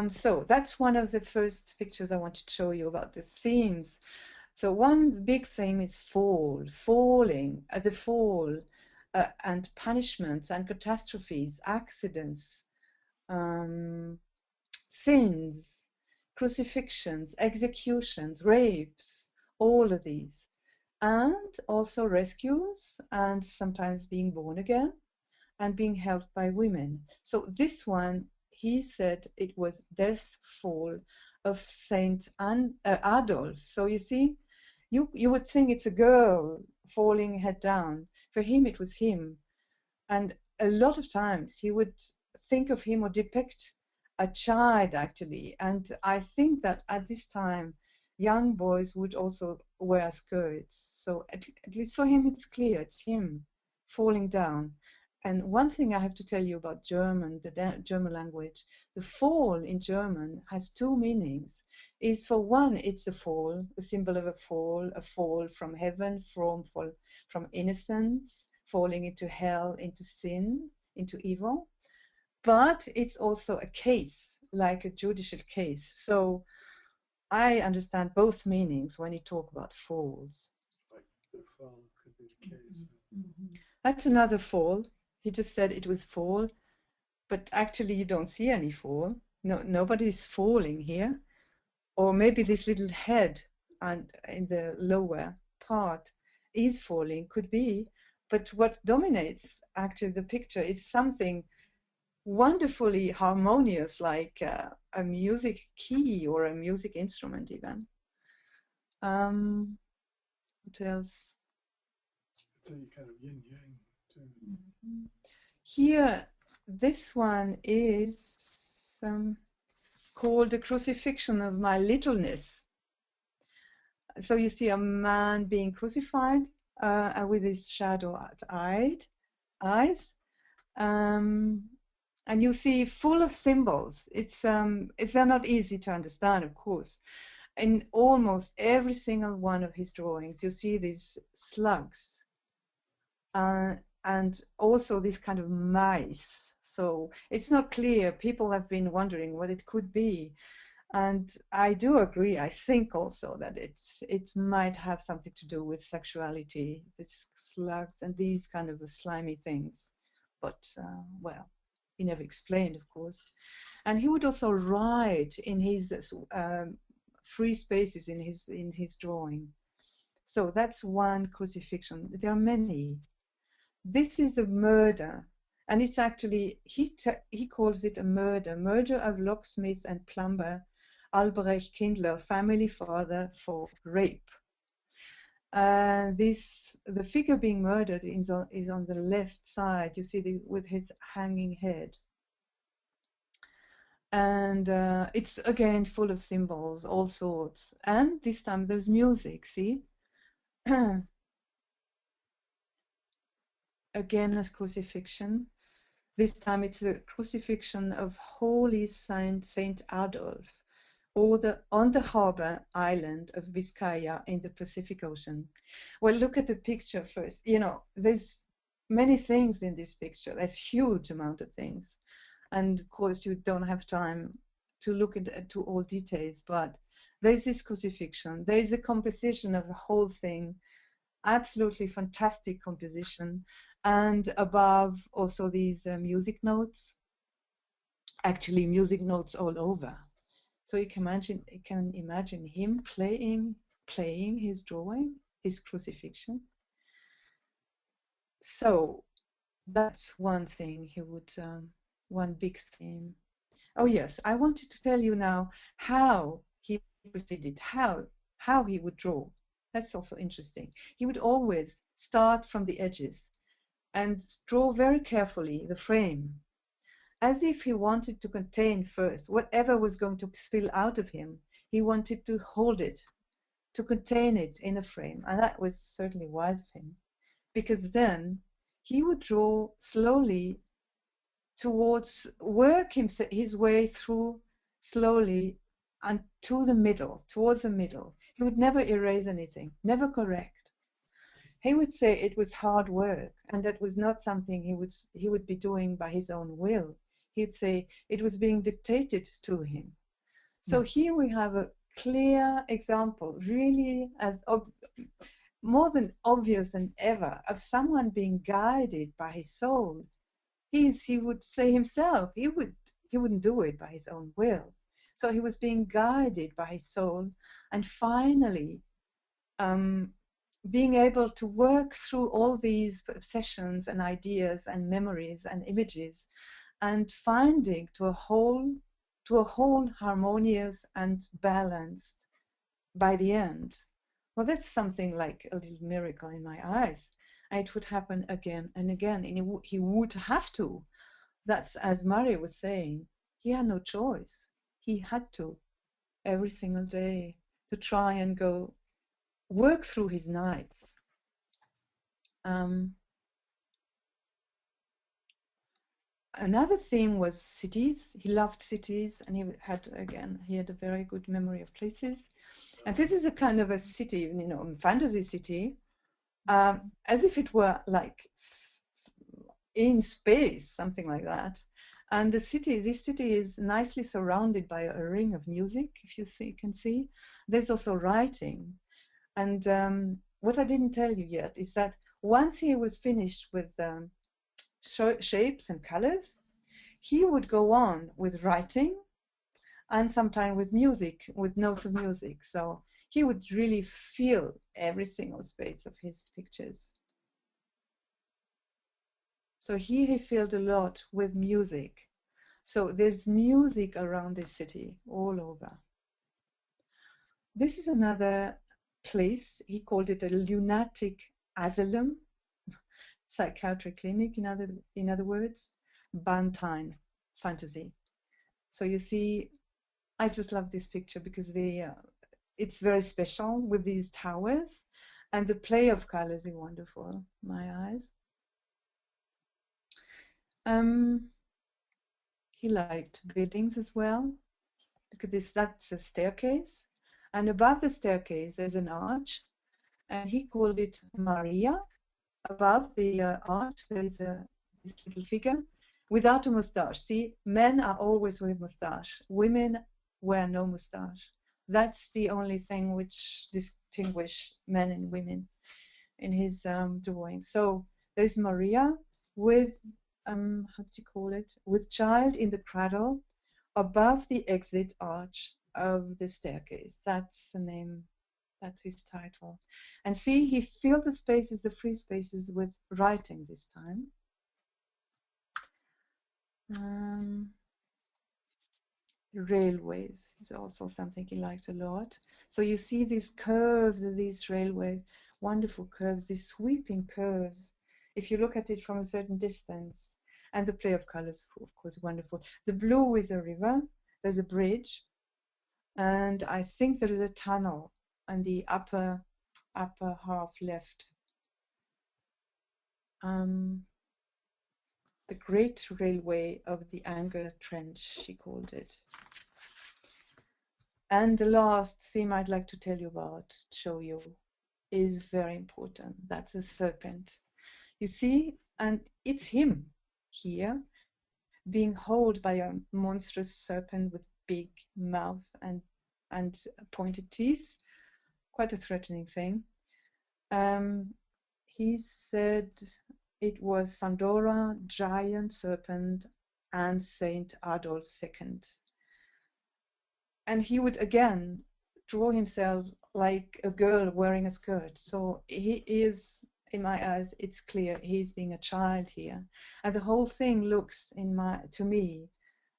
So that's one of the first pictures I wanted to show you about the themes. So one big theme is falling, the fall, and punishments and catastrophes, accidents, sins, crucifixions, executions, rapes, all of these. And also rescues, and sometimes being born again, and being helped by women. So this one, he said it was death fall of Saint Adolf. So you see, you would think it's a girl falling head down. For him, it was him. And a lot of times he would think of him or depict a child, actually. And I think that at this time, young boys would also wear skirts. So at least for him, it's clear, it's him falling down. And one thing I have to tell you about German, the German language, the fall in German has two meanings. Is for one, it's a fall, a symbol of a fall from heaven, from innocence, falling into hell, into sin, into evil. But it's also a case, like a judicial case. So I understand both meanings when you talk about falls. Like the fall could be the case. Mm-hmm. That's another fall. He just said it was fall, but actually you don't see any fall. No, nobody's falling here. Or maybe this little head and in the lower part is falling, could be. But what dominates actually the picture is something wonderfully harmonious, like a music key or a music instrument even. What else? It's a kind of yin-yang too. Mm-hmm. Here, this one is called The Crucifixion of My Littleness. So you see a man being crucified with his shadow eyes. And you see, full of symbols. They're not easy to understand, of course. In almost every single one of his drawings, you see these slugs, and also this kind of mice. So it's not clear. People have been wondering what it could be. And I do agree. I think also that it might have something to do with sexuality, these slugs and these kind of slimy things. But, well, he never explained, of course. And he would also write in his free spaces in his drawing. So that's one crucifixion. There are many. This is a murder, and it's actually, he calls it a murder of locksmith and plumber Albrecht Kindler, family father, for rape. The figure being murdered is on the left side. You see, with his hanging head. And it's again full of symbols, all sorts. And this time there's music, see? Again, a crucifixion. This time it's a crucifixion of Holy Saint Adolf, on the harbor island of Biscaya in the Pacific Ocean. Well, look at the picture first. You know, there's many things in this picture. There's huge amount of things. And of course, you don't have time to look into all details, but there's this crucifixion. There's a composition of the whole thing, absolutely fantastic composition. And above, also these music notes, actually music notes all over. So you can imagine him playing his drawing, his crucifixion. So that's one thing he would, one big theme. Oh yes, I wanted to tell you now how he proceeded, how he would draw. That's also interesting. He would always start from the edges and draw very carefully the frame, as if he wanted to contain first whatever was going to spill out of him. He wanted to hold it, to contain it in a frame, and that was certainly wise of him, because then he would draw slowly towards, work his way through slowly and to the middle, towards the middle. He would never erase anything, never correct. He would say it was hard work, and that was not something he would be doing by his own will. He'd say it was being dictated to him. So here we have a clear example, really as more than obvious than ever, of someone being guided by his soul. He would say himself, he wouldn't do it by his own will. So he was being guided by his soul, and finally being able to work through all these obsessions and ideas and memories and images, and finding to a whole harmonious and balanced by the end. Well, that's something like a little miracle in my eyes. And it would happen again and again, and he would have to. That's, as Mari was saying, he had no choice. He had to, every single day, to try and go work through his nights. Another theme was cities. He loved cities, and he had a very good memory of places. And this is a kind of a city, you know, fantasy city, as if it were like in space, something like that. And this city is nicely surrounded by a ring of music, if you can see. There's also writing. And what I didn't tell you yet is that once he was finished with shapes and colors, he would go on with writing, and sometimes with music, with notes of music. So he would really feel every single space of his pictures. So here he filled a lot with music. So there's music around this city all over. This is another place. He called it a lunatic asylum, psychiatric clinic, in other words, Bantine fantasy. So you see, I just love this picture because it's very special with these towers, and the play of colors is wonderful, my eyes. He liked buildings as well. Look at this, that's a staircase. And above the staircase, there's an arch. And he called it Maria. Above the arch, there is this little figure without a mustache. See, men are always with mustache. Women wear no mustache. That's the only thing which distinguishes men and women in his drawing. So there's Maria with, how do you call it, with child in the cradle above the exit arch of the staircase. That's the name, that's his title. And see, he filled the spaces, the free spaces, with writing this time. Railways is also something he liked a lot. So you see these curves of these railways, wonderful curves, these sweeping curves. If you look at it from a certain distance, and the play of colors, of course, wonderful. The blue is a river, there's a bridge, and I think there is a tunnel on the upper half left. The Great Railway of the Anger Trench, she called it. And the last theme I'd like to tell you about, show you, is very important. That's a serpent. You see, and it's him here, being held by a monstrous serpent with big mouth and pointed teeth. Quite a threatening thing. He said it was Sandora, giant serpent, and Saint Adolf II. And he would again draw himself like a girl wearing a skirt. So he is, in my eyes, it's clear he's being a child here. And the whole thing looks, to me,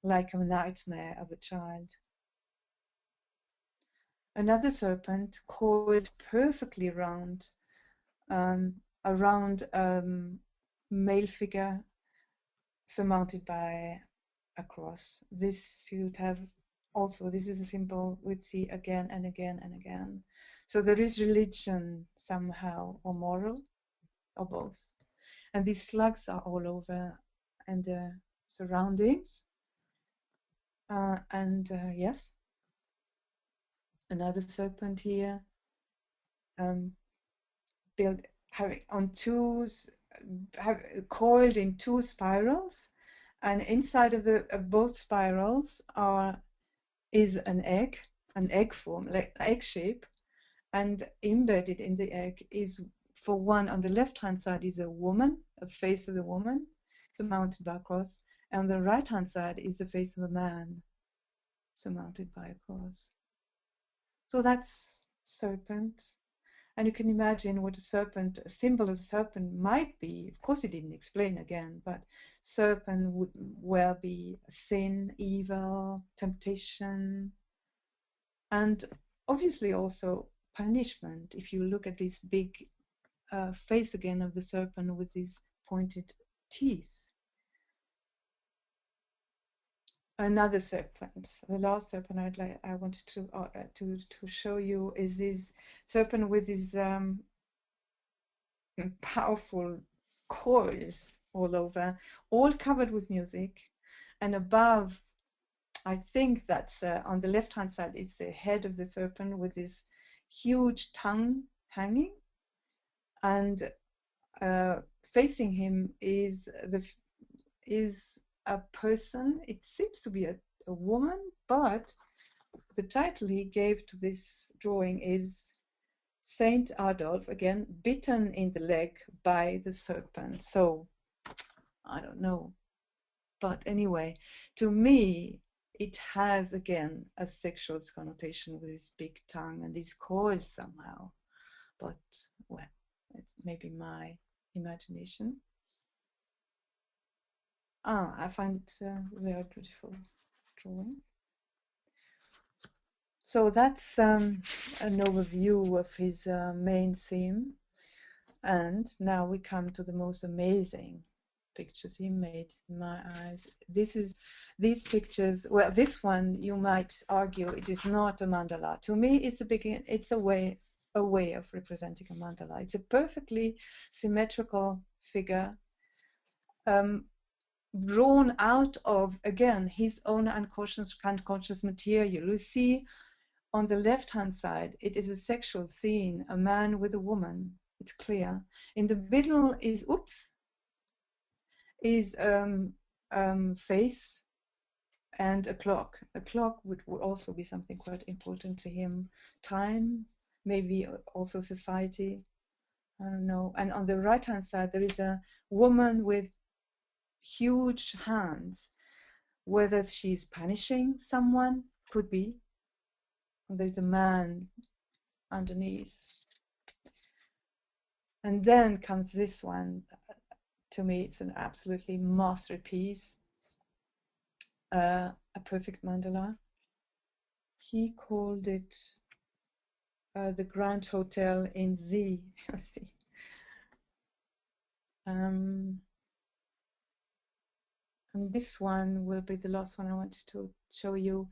like a nightmare of a child. Another serpent coiled perfectly round, around a male figure surmounted by a cross. This you'd have also, this is a symbol we'd see again and again and again. So there is religion somehow, or moral, or both. And these slugs are all over and the surroundings. Yes, another serpent here, coiled in two spirals, and inside of both spirals is an egg form, like egg shape, and embedded in the egg is, for one, on the left hand side is a woman, a face of a woman surmounted by a cross, and on the right hand side is the face of a man surmounted by a cross. So that's serpent. And you can imagine what a symbol of serpent might be. Of course, he didn't explain again, but serpent would well be sin, evil, temptation, and obviously also punishment. If you look at this big face again of the serpent with these pointed teeth. Another serpent, the last serpent I wanted to show you is this serpent with these powerful coils all over, all covered with music, and above, I think that's on the left hand side is the head of the serpent with this huge tongue hanging, and facing him is a person. It seems to be a woman, but the title he gave to this drawing is Saint Adolf, again, bitten in the leg by the serpent. So, I don't know. But anyway, to me, it has, again, a sexual connotation with this big tongue and these coils somehow. But, well, it's maybe my imagination. I find it a very beautiful drawing. So that's an overview of his main theme. And now we come to the most amazing pictures he made, in my eyes. These pictures, well, this one, you might argue, it is not a mandala. To me, it's a way of representing a mandala. It's a perfectly symmetrical figure. drawn out of, again, his own unconscious material. You see, on the left-hand side, it is a sexual scene, a man with a woman. It's clear. In the middle is, face and a clock. A clock would also be something quite important to him. Time, maybe also society. I don't know. And on the right-hand side, there is a woman with huge hands. Whether she's punishing someone, could be. And there's a man underneath. And then comes this one. To me, it's an absolutely masterpiece. A perfect mandala. He called it the Grand Hotel in Z. See. And this one will be the last one I wanted to show you.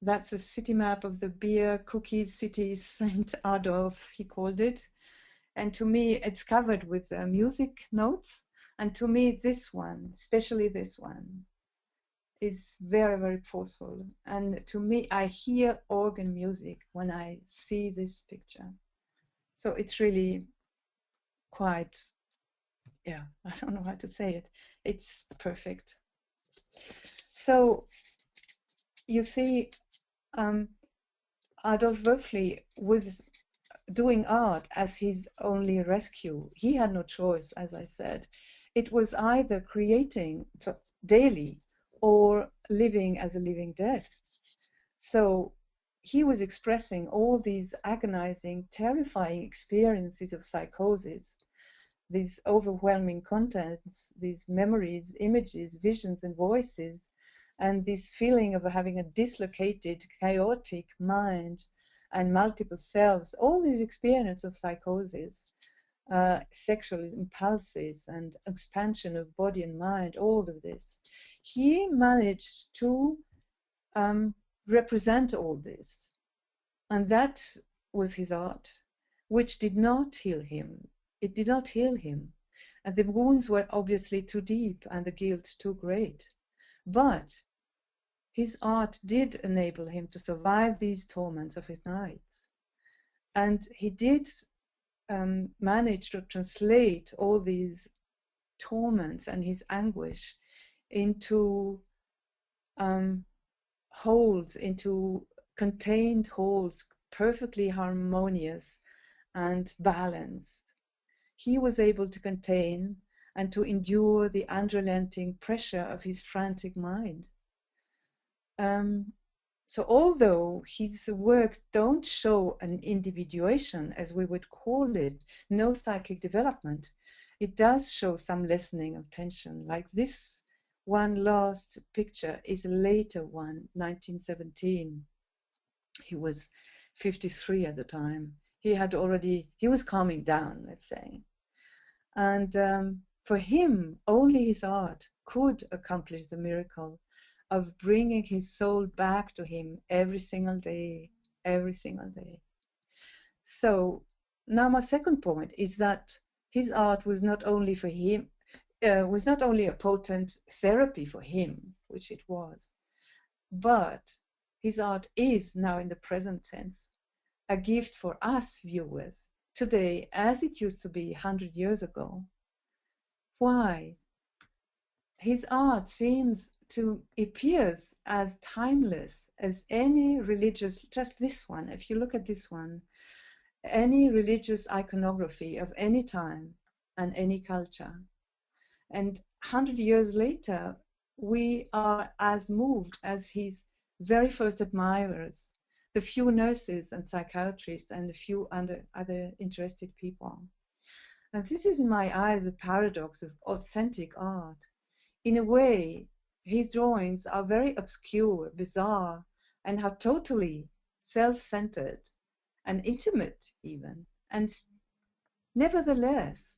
That's a city map of the beer, cookies, city, St. Adolf, he called it. And to me, it's covered with music notes. And to me, this one, especially this one, is very, very forceful. And to me, I hear organ music when I see this picture. So it's really quite, yeah, I don't know how to say it. It's perfect. So you see, Adolf Wölfli was doing art as his only rescue. He had no choice, as I said. It was either creating daily or living as a living dead. So he was expressing all these agonizing, terrifying experiences of psychosis, these overwhelming contents, these memories, images, visions, and voices, and this feeling of having a dislocated, chaotic mind and multiple selves, all these experiences of psychosis, sexual impulses and expansion of body and mind, all of this. He managed to represent all this. And that was his art, which did not heal him. It did not heal him. And the wounds were obviously too deep and the guilt too great. But his art did enable him to survive these torments of his nights. And he did manage to translate all these torments and his anguish into wholes, into contained wholes, perfectly harmonious and balanced. He was able to contain and to endure the unrelenting pressure of his frantic mind. So although his works don't show an individuation, as we would call it, no psychic development, it does show some lessening of tension. Like this one last picture is a later one, 1917. He was 53 at the time. He was calming down, let's say. And for him, only his art could accomplish the miracle of bringing his soul back to him every single day, every single day. So now my second point is that his art was not only for him, was not only a potent therapy for him, which it was, but his art is now in the present tense a gift for us viewers today as it used to be 100 years ago. Why? His art appears as timeless as any religious, just this one, if you look at this one, any religious iconography of any time and any culture. And 100 years later, we are as moved as his very first admirers, the few nurses and psychiatrists and a few other interested people. And this is, in my eyes, a paradox of authentic art. In a way, his drawings are very obscure, bizarre, and are totally self-centered and intimate even. And nevertheless,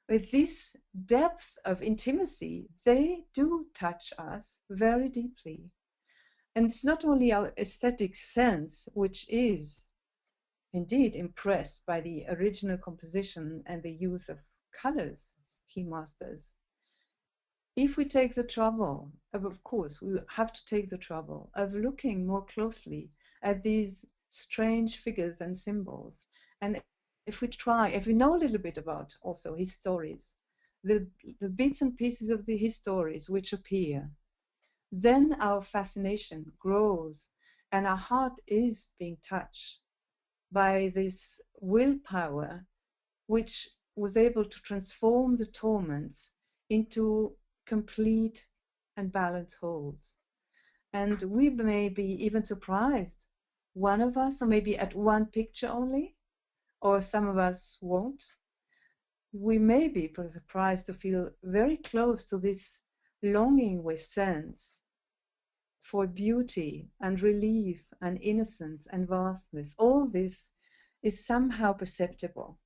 with this depth of intimacy, they do touch us very deeply. And it's not only our aesthetic sense, which is indeed impressed by the original composition and the use of colors he masters. if we take the trouble, of course, we have to take the trouble of looking more closely at these strange figures and symbols. And if we know a little bit about also his stories, the bits and pieces of his stories which appear, then our fascination grows and our heart is being touched by this willpower which was able to transform the torments into complete and balanced wholes. And we may be even surprised, one of us, or maybe at one picture only, or some of us won't. We may be surprised to feel very close to this longing we sense for beauty and relief and innocence and vastness. All this is somehow perceptible.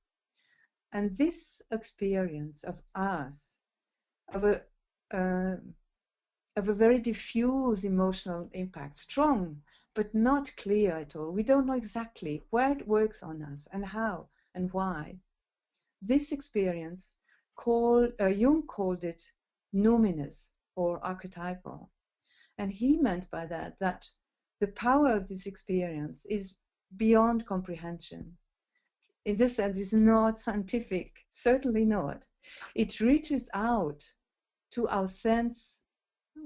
And this experience of us, of a very diffuse emotional impact, strong, but not clear at all. We don't know exactly where it works on us and how and why. This experience, Jung called it numinous or archetypal. And he meant by that the power of this experience is beyond comprehension. In this sense, it's not scientific, certainly not. It reaches out to our sense,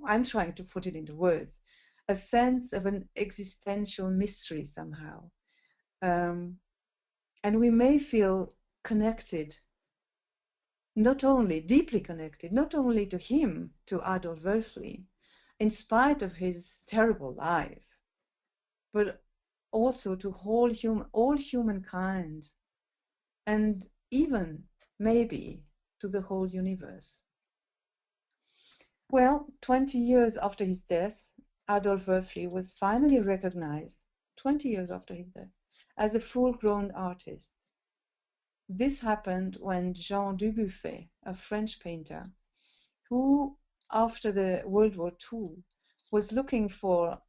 I'm trying to put it into words, a sense of an existential mystery somehow. And we may feel connected, not only deeply connected, not only to him, to Adolf Wölfli, in spite of his terrible life, but also to all humankind, and even maybe to the whole universe. Well, 20 years after his death, Adolf Wölfli was finally recognized, 20 years after his death, as a full-grown artist. This happened when Jean Dubuffet, a French painter, who after the World War II was looking for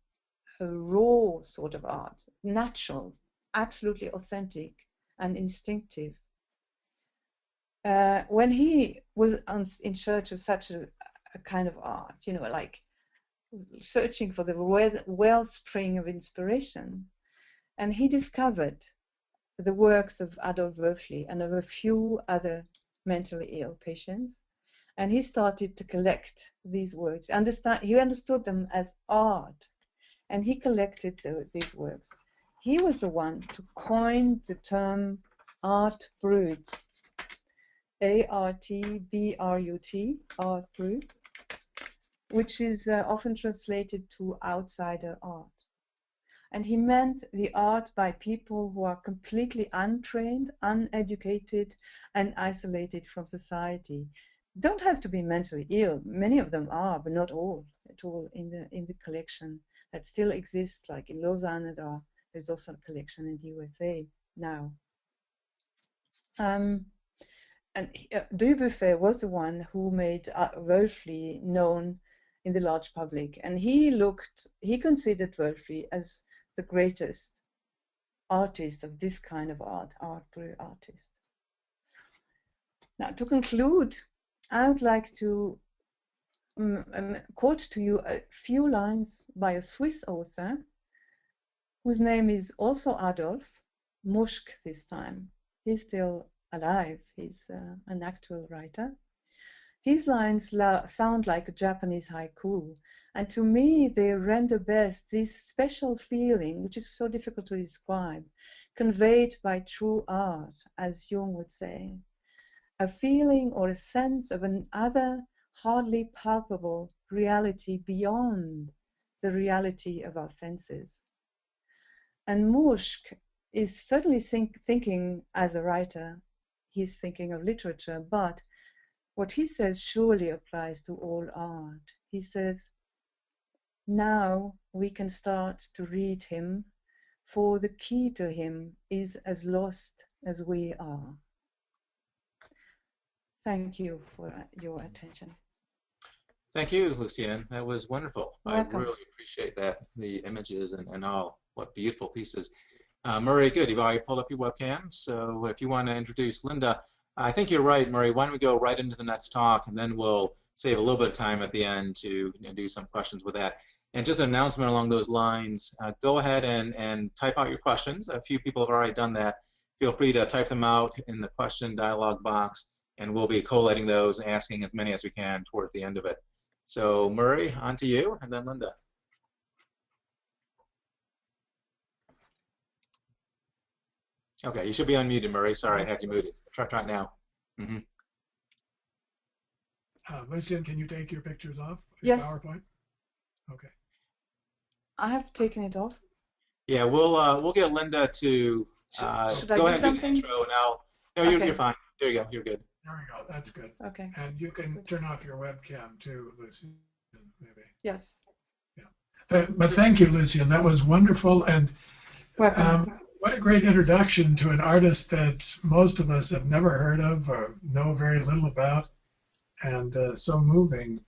a raw sort of art, natural, absolutely authentic and instinctive. When he was in search of such a kind of art, you know, like searching for the wellspring of inspiration, and he discovered the works of Adolf Wölfli and of a few other mentally ill patients, and he started to collect these works. He understood them as art, and he collected these works. He was the one to coin the term art brut, A-R-T-B-R-U-T, art brut, which is often translated to outsider art. And he meant the art by people who are completely untrained, uneducated, and isolated from society. Don't have to be mentally ill. Many of them are, but not all at all in the collection that still exists, like in Lausanne. There's also a collection in the USA now. And Dubuffet was the one who made Wölfli known in the large public, and he considered Wölfli as the greatest artist of this kind of art artist. Now, to conclude, I would like to quote to you a few lines by a Swiss author whose name is also Adolf, Muschk this time. He's still alive, he's an actual writer. His lines sound like a Japanese haiku, and to me they render best this special feeling, which is so difficult to describe, conveyed by true art, as Jung would say. A feeling or a sense of another hardly palpable reality beyond the reality of our senses. And Muschk is certainly thinking as a writer, he's thinking of literature, but what he says surely applies to all art. He says, now we can start to read him, for the key to him is as lost as we are. Thank you for your attention. Thank you, Lucienne. That was wonderful. Welcome. I really appreciate that, the images and all. What beautiful pieces. Murray, good. You've already pulled up your webcam. So if you want to introduce Linda, I think you're right, Murray. Why don't we go right into the next talk, and then we'll save a little bit of time at the end to do some questions with that. And just an announcement along those lines, go ahead and type out your questions. A few people have already done that. Feel free to type them out in the question dialog box, and we'll be collating those and asking as many as we can toward the end of it. So Murray, on to you, and then Linda. Okay, you should be unmuted, Murray. Sorry, I had you muted. Try it now. Mm-hmm. Lucian, can you take your pictures off? Yes. PowerPoint? Okay. I have taken it off. Yeah, we'll get Linda to go ahead and do the intro, and no, you're fine. There you go. You're good. There we go. That's good. Okay. And you can turn off your webcam too, Lucian, maybe. Yes. Yeah. But thank you, Lucian. That was wonderful. And what a great introduction to an artist that most of us have never heard of or know very little about, and so moving.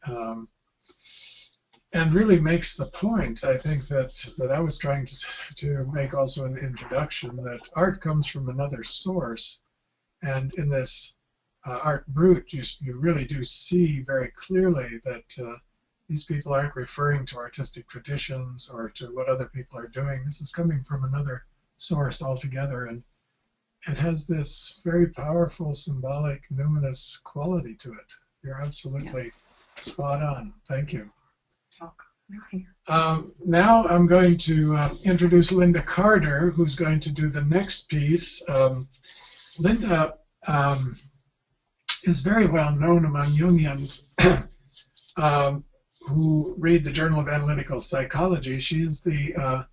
And really makes the point, I think, that I was trying to make also an introduction, that art comes from another source. And in this art brut, you really do see very clearly that these people aren't referring to artistic traditions or to what other people are doing. This is coming from another source altogether, and it has this very powerful, symbolic, numinous quality to it. You're absolutely spot on. Thank you. Now I'm going to introduce Linda Carter, who's going to do the next piece. Linda is very well known among Jungians who read the Journal of Analytical Psychology. She is the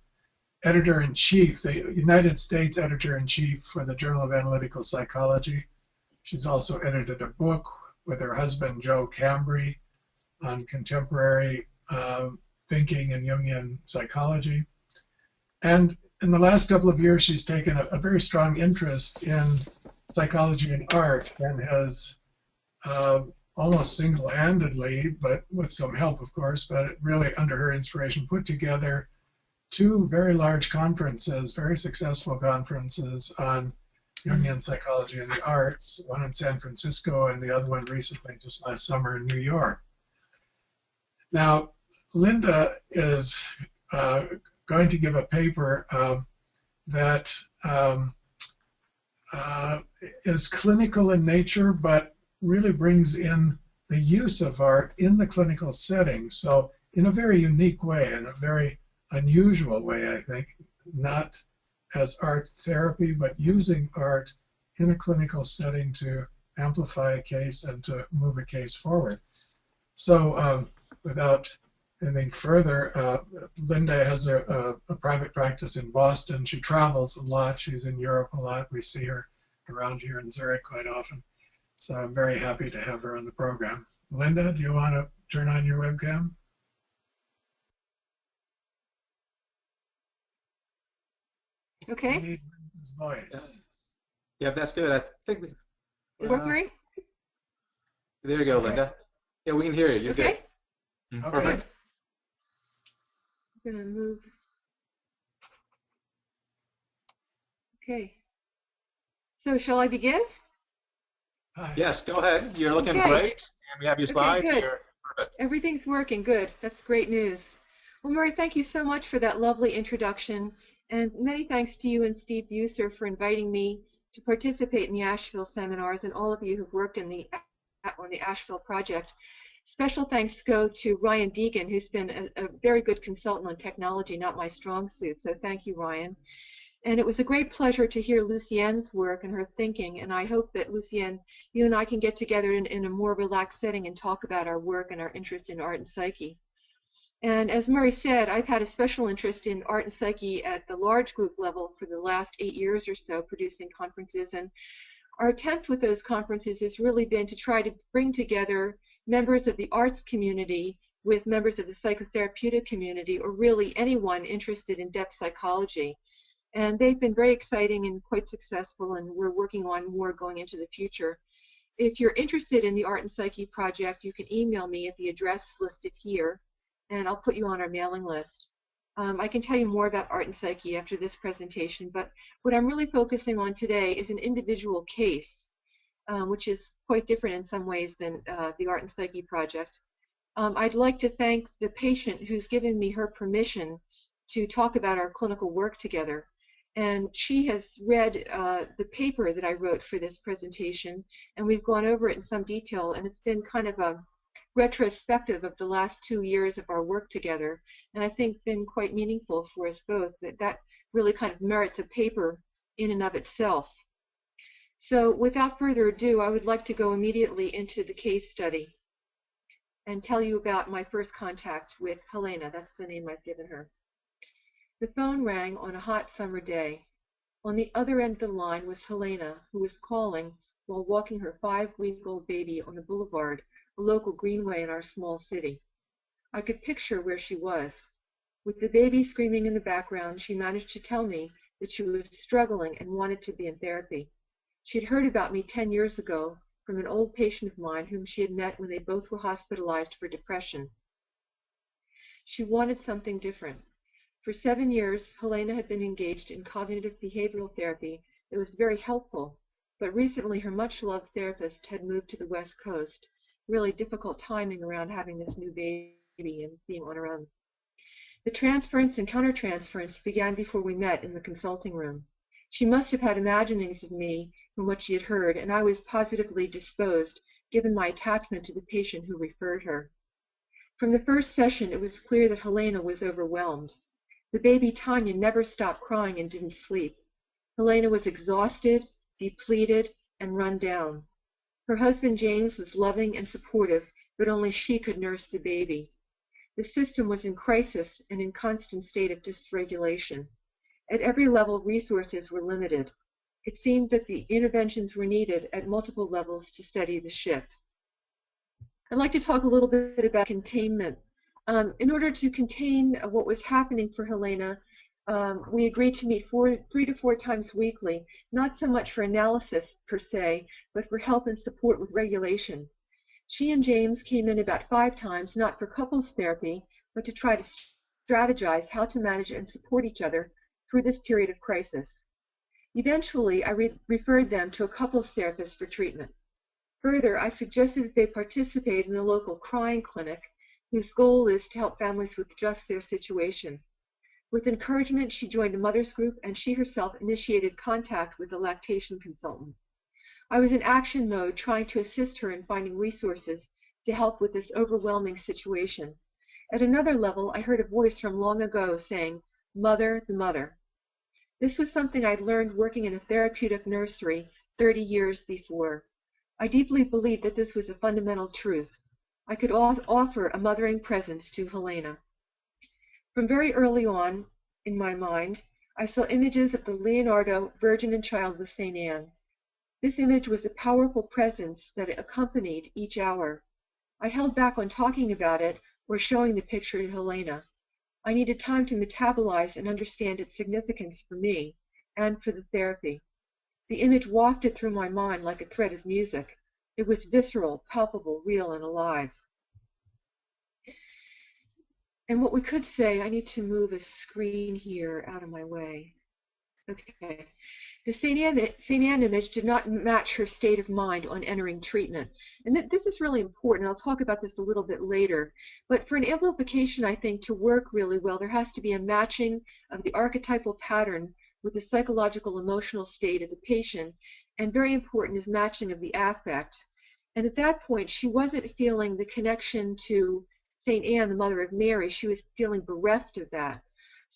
editor-in-chief, the United States editor-in-chief for the Journal of Analytical Psychology. She's also edited a book with her husband, Joe Cambry, on contemporary thinking in Jungian psychology. And in the last couple of years, she's taken a very strong interest in psychology and art, and has almost single-handedly, but with some help, of course, but really under her inspiration, put together two very large conferences, very successful conferences on Jungian psychology and the arts, one in San Francisco and the other one recently, just last summer, in New York. Now, Linda is going to give a paper that is clinical in nature, but really brings in the use of art in the clinical setting. So in a very unique way, in a very unusual way, I think, not as art therapy, but using art in a clinical setting to amplify a case and to move a case forward. So without anything further, Linda has a private practice in Boston. She travels a lot. She's in Europe a lot. We see her around here in Zurich quite often. So I'm very happy to have her on the program. Linda, do you want to turn on your webcam? Okay. We need Linda's voice. Yeah, that's good. I think we. Work, There you go, Linda. Yeah, we can hear you. You're okay. Good. Okay. Perfect. I'm going to move. Okay. So shall I begin? Hi. Yes, go ahead. You're looking Okay. great, and we have your slides good. here. Perfect. Everything's working. Good. That's great news. Well, Murray, thank you so much for that lovely introduction. And many thanks to you and Steve Buser for inviting me to participate in the Asheville seminars, and all of you who've worked on the Asheville project. Special thanks go to Ryan Deegan, who's been a very good consultant on technology, not my strong suit. So thank you, Ryan. And it was a great pleasure to hear Lucienne's work and her thinking. And I hope that, Lucienne, you and I can get together in a more relaxed setting and talk about our work and our interest in art and psyche. And as Murray said, I've had a special interest in art and psyche at the large group level for the last 8 years or so, producing conferences. And our attempt with those conferences has really been to try to bring together members of the arts community with members of the psychotherapeutic community, or really anyone interested in depth psychology. And they've been very exciting and quite successful, and we're working on more going into the future. If you're interested in the Art and Psyche project, you can email me at the address listed here, and I'll put you on our mailing list. I can tell you more about Art and Psyche after this presentation, but what I'm really focusing on today is an individual case. which is quite different in some ways than the Art and Psyche project. I'd like to thank the patient who's given me her permission to talk about our clinical work together. And she has read the paper that I wrote for this presentation, and we've gone over it in some detail, and it's been kind of a retrospective of the last 2 years of our work together, and I think been quite meaningful for us both. That really kind of merits a paper in and of itself. So without further ado, I would like to go immediately into the case study and tell you about my first contact with Helena. That's the name I've given her. The phone rang on a hot summer day. On the other end of the line was Helena, who was calling while walking her 5-week-old baby on the boulevard, a local greenway in our small city. I could picture where she was. With the baby screaming in the background, she managed to tell me that she was struggling and wanted to be in therapy. She had heard about me 10 years ago from an old patient of mine whom she had met when they both were hospitalized for depression. She wanted something different. For 7 years, Helena had been engaged in cognitive behavioral therapy that was very helpful, but recently her much-loved therapist had moved to the West Coast. Really difficult timing around having this new baby and being on her own. The transference and countertransference began before we met in the consulting room. She must have had imaginings of me from what she had heard, and I was positively disposed, given my attachment to the patient who referred her. From the first session, it was clear that Helena was overwhelmed. The baby Tanya never stopped crying and didn't sleep. Helena was exhausted, depleted, and run down. Her husband James was loving and supportive, but only she could nurse the baby. The system was in crisis and in constant state of dysregulation. At every level, resources were limited. It seemed that the interventions were needed at multiple levels to steady the ship. I'd like to talk a little bit about containment. In order to contain what was happening for Helena, we agreed to meet 3 to 4 times weekly, not so much for analysis per se, but for help and support with regulation. She and James came in about 5 times, not for couples therapy, but to try to strategize how to manage and support each other through this period of crisis. Eventually, I referred them to a couples therapist for treatment. Further, I suggested that they participate in a local crying clinic, whose goal is to help families with just their situation. With encouragement, she joined a mother's group, and she herself initiated contact with a lactation consultant. I was in action mode, trying to assist her in finding resources to help with this overwhelming situation. At another level, I heard a voice from long ago saying, "Mother, the mother." This was something I'd learned working in a therapeutic nursery 30 years before. I deeply believed that this was a fundamental truth. I could offer a mothering presence to Helena. From very early on, in my mind, I saw images of the Leonardo Virgin and Child with St. Anne. This image was a powerful presence that accompanied each hour. I held back on talking about it or showing the picture to Helena. I needed time to metabolize and understand its significance for me and for the therapy. The image wafted through my mind like a thread of music. It was visceral, palpable, real, and alive. And what we could say, I need to move a screen here out of my way. Okay. The St. Anne image did not match her state of mind on entering treatment. And this is really important. I'll talk about this a little bit later. But for an amplification, I think, to work really well, there has to be a matching of the archetypal pattern with the psychological emotional state of the patient. And very important is matching of the affect. And at that point, she wasn't feeling the connection to St. Anne, the Mother of Mary. She was feeling bereft of that.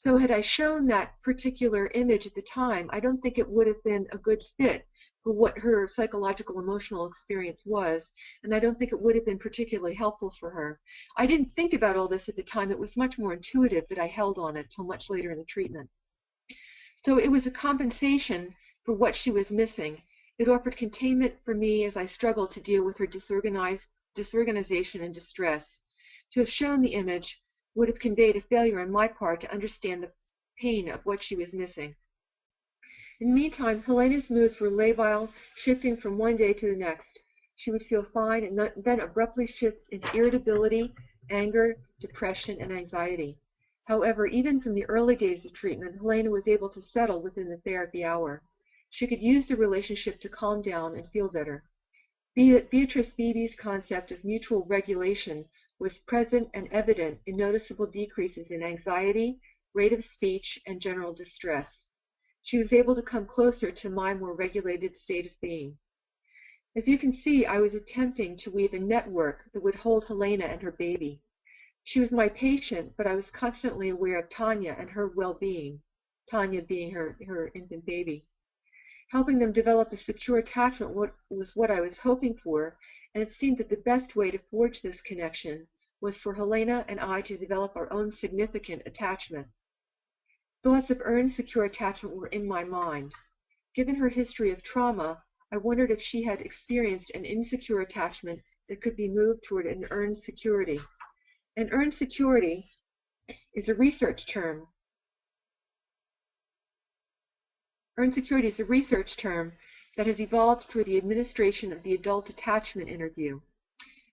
So had I shown that particular image at the time, I don't think it would have been a good fit for what her psychological emotional experience was, and I don't think it would have been particularly helpful for her. I didn't think about all this at the time. It was much more intuitive that I held on it till much later in the treatment. So it was a compensation for what she was missing. It offered containment for me as I struggled to deal with her disorganization and distress. To have shown the image would have conveyed a failure on my part to understand the pain of what she was missing. In the meantime, Helena's moods were labile, shifting from one day to the next. She would feel fine and then abruptly shift into irritability, anger, depression, and anxiety. However, even from the early days of treatment, Helena was able to settle within the therapy hour. She could use the relationship to calm down and feel better. Beatrice Beebe's concept of mutual regulation was present and evident in noticeable decreases in anxiety, rate of speech, and general distress. She was able to come closer to my more regulated state of being. As you can see, I was attempting to weave a network that would hold Helena and her baby. She was my patient, but I was constantly aware of Tanya and her well-being, Tanya being her infant baby. Helping them develop a secure attachment was what I was hoping for, and it seemed that the best way to forge this connection was for Helena and I to develop our own significant attachment. Thoughts of earned secure attachment were in my mind. Given her history of trauma, I wondered if she had experienced an insecure attachment that could be moved toward an earned security. An earned security is a research term. Earned security is a research term that has evolved through the administration of the adult attachment interview.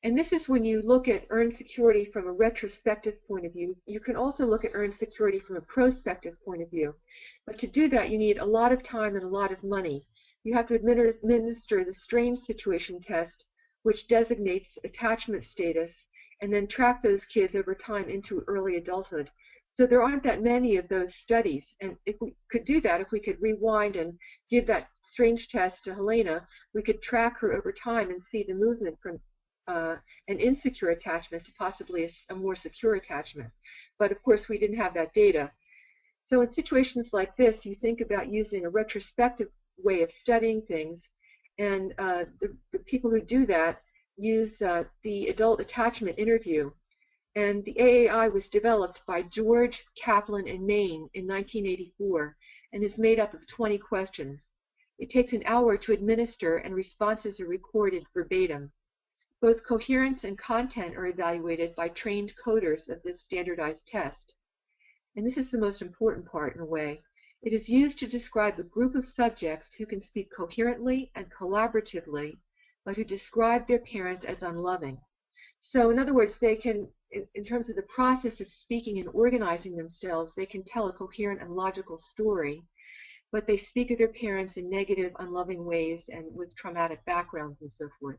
And this is when you look at earned security from a retrospective point of view. You can also look at earned security from a prospective point of view. But to do that, you need a lot of time and a lot of money. You have to administer the strange situation test, which designates attachment status, and then track those kids over time into early adulthood. So there aren't that many of those studies. And if we could do that, if we could rewind and give that strange test to Helena, we could track her over time and see the movement from an insecure attachment to possibly a more secure attachment. But of course, we didn't have that data. So in situations like this, you think about using a retrospective way of studying things, and the people who do that use the adult attachment interview. And the AAI was developed by George Kaplan in Maine in 1984 and is made up of 20 questions. It takes an hour to administer, and responses are recorded verbatim. Both coherence and content are evaluated by trained coders of this standardized test. And this is the most important part in a way. It is used to describe a group of subjects who can speak coherently and collaboratively, but who describe their parents as unloving. So in other words, they can, in terms of the process of speaking and organizing themselves, they can tell a coherent and logical story, but they speak of their parents in negative, unloving ways and with traumatic backgrounds and so forth.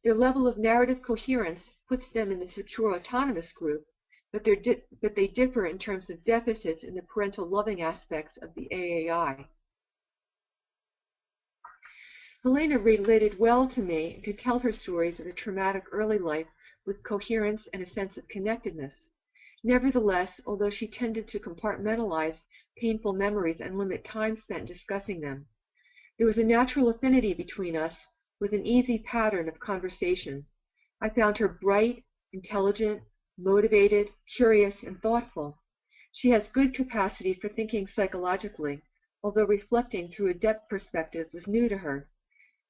Their level of narrative coherence puts them in the secure autonomous group, but they differ in terms of deficits in the parental loving aspects of the AAI. Helena related well to me and could tell her stories of a traumatic early life with coherence and a sense of connectedness. Nevertheless, although she tended to compartmentalize painful memories and limit time spent discussing them, there was a natural affinity between us with an easy pattern of conversation. I found her bright, intelligent, motivated, curious, and thoughtful. She has good capacity for thinking psychologically, although reflecting through a depth perspective was new to her.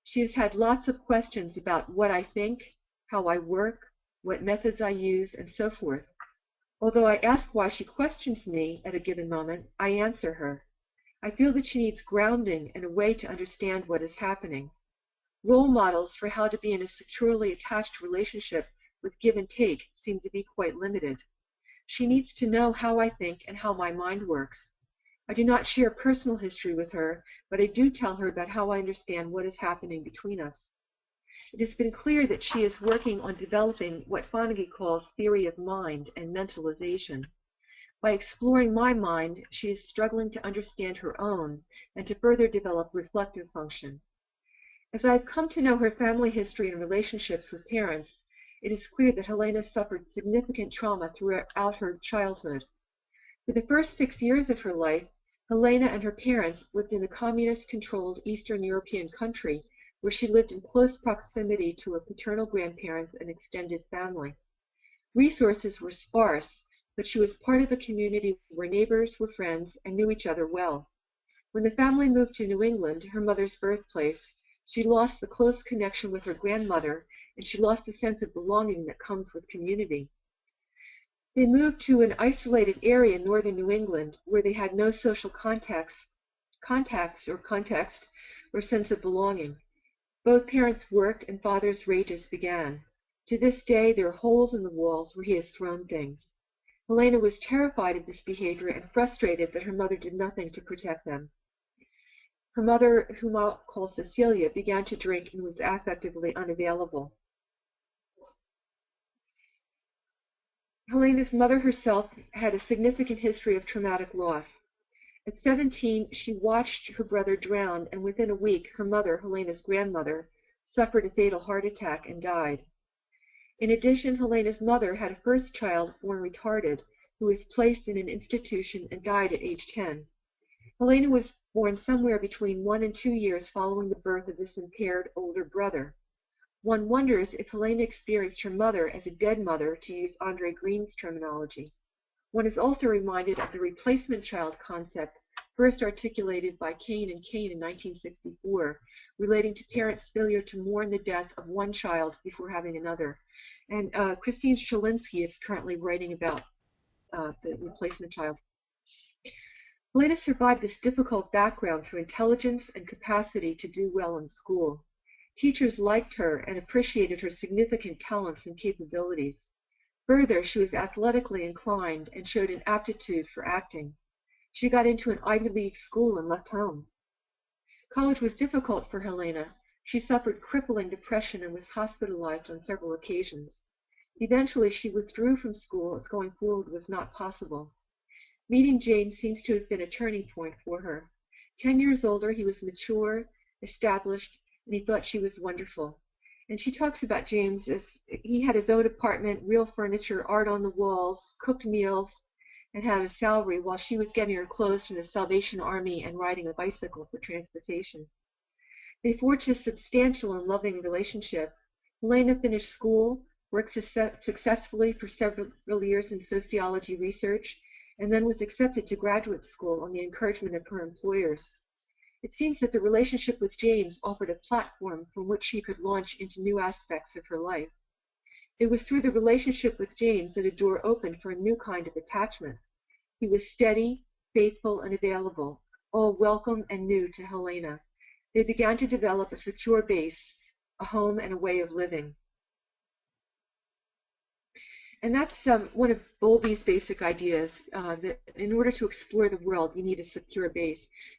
She has had lots of questions about what I think, how I work, what methods I use, and so forth. Although I ask why she questions me at a given moment, I answer her. I feel that she needs grounding and a way to understand what is happening. Role models for how to be in a securely attached relationship with give and take seem to be quite limited. She needs to know how I think and how my mind works. I do not share personal history with her, but I do tell her about how I understand what is happening between us. It has been clear that she is working on developing what Fonagy calls theory of mind and mentalization. By exploring my mind, she is struggling to understand her own and to further develop reflective function. As I have come to know her family history and relationships with parents, it is clear that Helena suffered significant trauma throughout her childhood. For the first 6 years of her life, Helena and her parents lived in a communist-controlled Eastern European country where she lived in close proximity to her paternal grandparents and extended family. Resources were sparse, but she was part of a community where neighbors were friends and knew each other well. When the family moved to New England, her mother's birthplace, she lost the close connection with her grandmother, and she lost a sense of belonging that comes with community. They moved to an isolated area in northern New England where they had no social contacts or context or sense of belonging. Both parents worked and father's rages began. To this day, there are holes in the walls where he has thrown things. Helena was terrified of this behavior and frustrated that her mother did nothing to protect them. Her mother, whom I'll call Cecilia, began to drink and was affectively unavailable. Helena's mother herself had a significant history of traumatic loss. At 17, she watched her brother drown, and within a week, her mother, Helena's grandmother, suffered a fatal heart attack and died. In addition, Helena's mother had a first child born retarded, who was placed in an institution and died at age 10. Helena was born somewhere between 1 and 2 years following the birth of this impaired older brother. One wonders if Helena experienced her mother as a dead mother, to use Andre Green's terminology. One is also reminded of the replacement child concept first articulated by Kane and Kane in 1964, relating to parents' failure to mourn the death of one child before having another. And Christine Shalinsky is currently writing about the replacement child. Helena survived this difficult background through intelligence and capacity to do well in school. Teachers liked her and appreciated her significant talents and capabilities. Further, she was athletically inclined and showed an aptitude for acting. She got into an Ivy League school and left home. College was difficult for Helena. She suffered crippling depression and was hospitalized on several occasions. Eventually, she withdrew from school as going forward was not possible. Meeting James seems to have been a turning point for her. 10 years older, he was mature, established, and he thought she was wonderful. And she talks about James as he had his own apartment, real furniture, art on the walls, cooked meals, and had a salary while she was getting her clothes from the Salvation Army and riding a bicycle for transportation. They forged a substantial and loving relationship. Helena finished school, worked successfully for several years in sociology research, and then was accepted to graduate school on the encouragement of her employers. It seems that the relationship with James offered a platform from which she could launch into new aspects of her life. It was through the relationship with James that a door opened for a new kind of attachment. He was steady, faithful, and available, all welcome and new to Helena. They began to develop a secure base, a home, and a way of living. And that's one of Bowlby's basic ideas, that in order to explore the world, you need a secure base.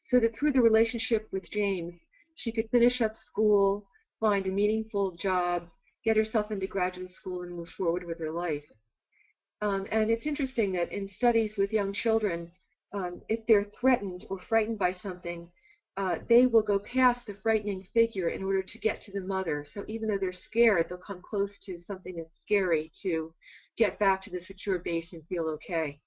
So that through the relationship with James, she could finish up school, find a meaningful job, get herself into graduate school, and move forward with her life. And it's interesting that in studies with young children, if they're threatened or frightened by something, they will go past the frightening figure in order to get to the mother. So even though they're scared, they'll come close to something that's scary to get back to the secure base and feel okay.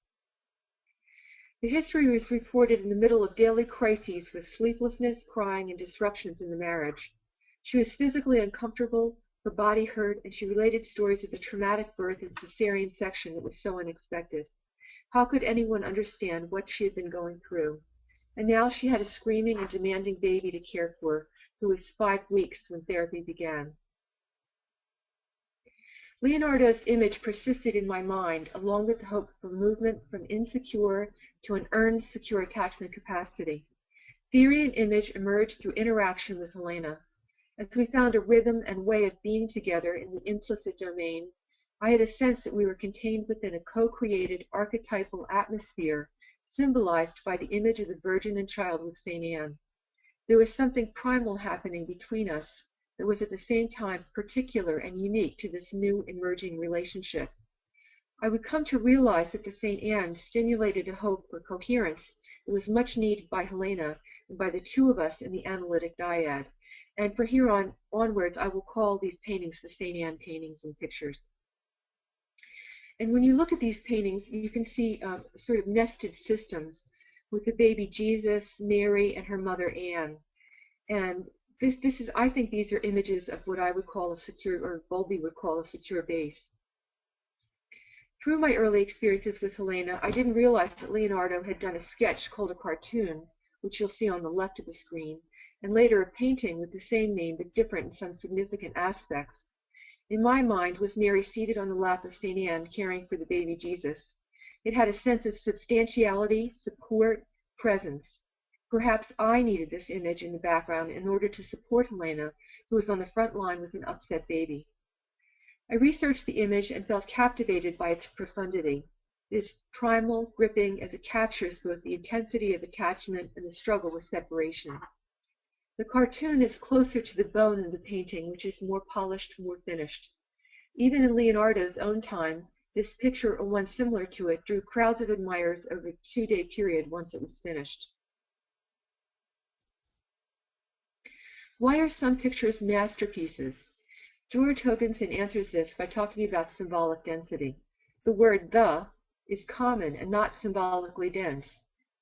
The history was reported in the middle of daily crises with sleeplessness, crying, and disruptions in the marriage. She was physically uncomfortable, her body hurt, and she related stories of the traumatic birth and cesarean section that was so unexpected. How could anyone understand what she had been going through? And now she had a screaming and demanding baby to care for, who was 5 weeks when therapy began. Leonardo's image persisted in my mind, along with the hope for movement from insecure to an earned secure attachment capacity. Theory and image emerged through interaction with Helena. As we found a rhythm and way of being together in the implicit domain, I had a sense that we were contained within a co-created archetypal atmosphere symbolized by the image of the Virgin and Child with St. Anne. There was something primal happening between us that was at the same time particular and unique to this new emerging relationship. I would come to realize that the St. Anne stimulated a hope for coherence that was much needed by Helena and by the two of us in the analytic dyad. And from here onwards, I will call these paintings the St. Anne paintings and pictures. And when you look at these paintings, you can see sort of nested systems with the baby Jesus, Mary, and her mother Anne. And this is, I think these are images of what I would call a secure, or Bowlby would call a secure base. Through my early experiences with Helena, I didn't realize that Leonardo had done a sketch called a cartoon, which you'll see on the left of the screen, and later a painting with the same name but different in some significant aspects. In my mind was Mary seated on the lap of St. Anne caring for the baby Jesus. It had a sense of substantiality, support, presence. Perhaps I needed this image in the background in order to support Helena, who was on the front line with an upset baby. I researched the image and felt captivated by its profundity. It is primal, gripping, as it captures both the intensity of attachment and the struggle with separation. The cartoon is closer to the bone than the painting, which is more polished, more finished. Even in Leonardo's own time, this picture, or one similar to it, drew crowds of admirers over a 2-day period once it was finished. Why are some pictures masterpieces? George Hoganson answers this by talking about symbolic density. The word "the" is common and not symbolically dense,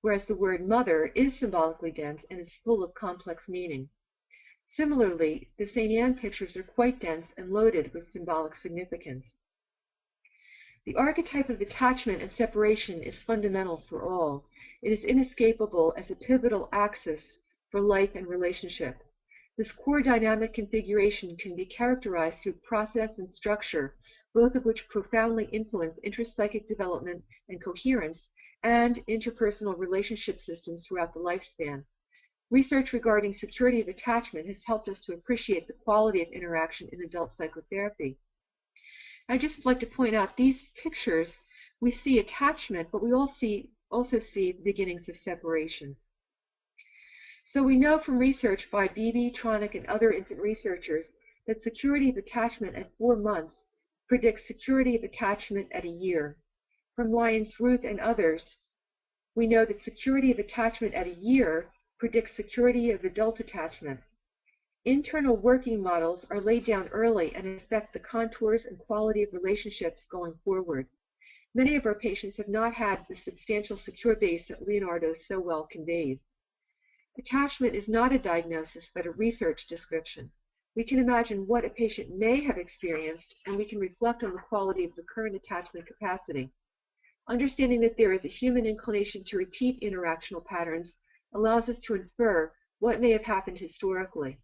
whereas the word "mother" is symbolically dense and is full of complex meaning. Similarly, the St. Anne pictures are quite dense and loaded with symbolic significance. The archetype of attachment and separation is fundamental for all. It is inescapable as a pivotal axis for life and relationship. This core dynamic configuration can be characterized through process and structure, both of which profoundly influence intrapsychic development and coherence and interpersonal relationship systems throughout the lifespan. Research regarding security of attachment has helped us to appreciate the quality of interaction in adult psychotherapy. I'd just like to point out these pictures, we see attachment, but we also see the beginnings of separation. So we know from research by Beebe, Tronick, and other infant researchers that security of attachment at 4 months predicts security of attachment at a year. From Lyons, Ruth, and others, we know that security of attachment at a year predicts security of adult attachment. Internal working models are laid down early and affect the contours and quality of relationships going forward. Many of our patients have not had the substantial secure base that Leonardo so well conveys. Attachment is not a diagnosis, but a research description. We can imagine what a patient may have experienced, and we can reflect on the quality of the current attachment capacity. Understanding that there is a human inclination to repeat interactional patterns allows us to infer what may have happened historically.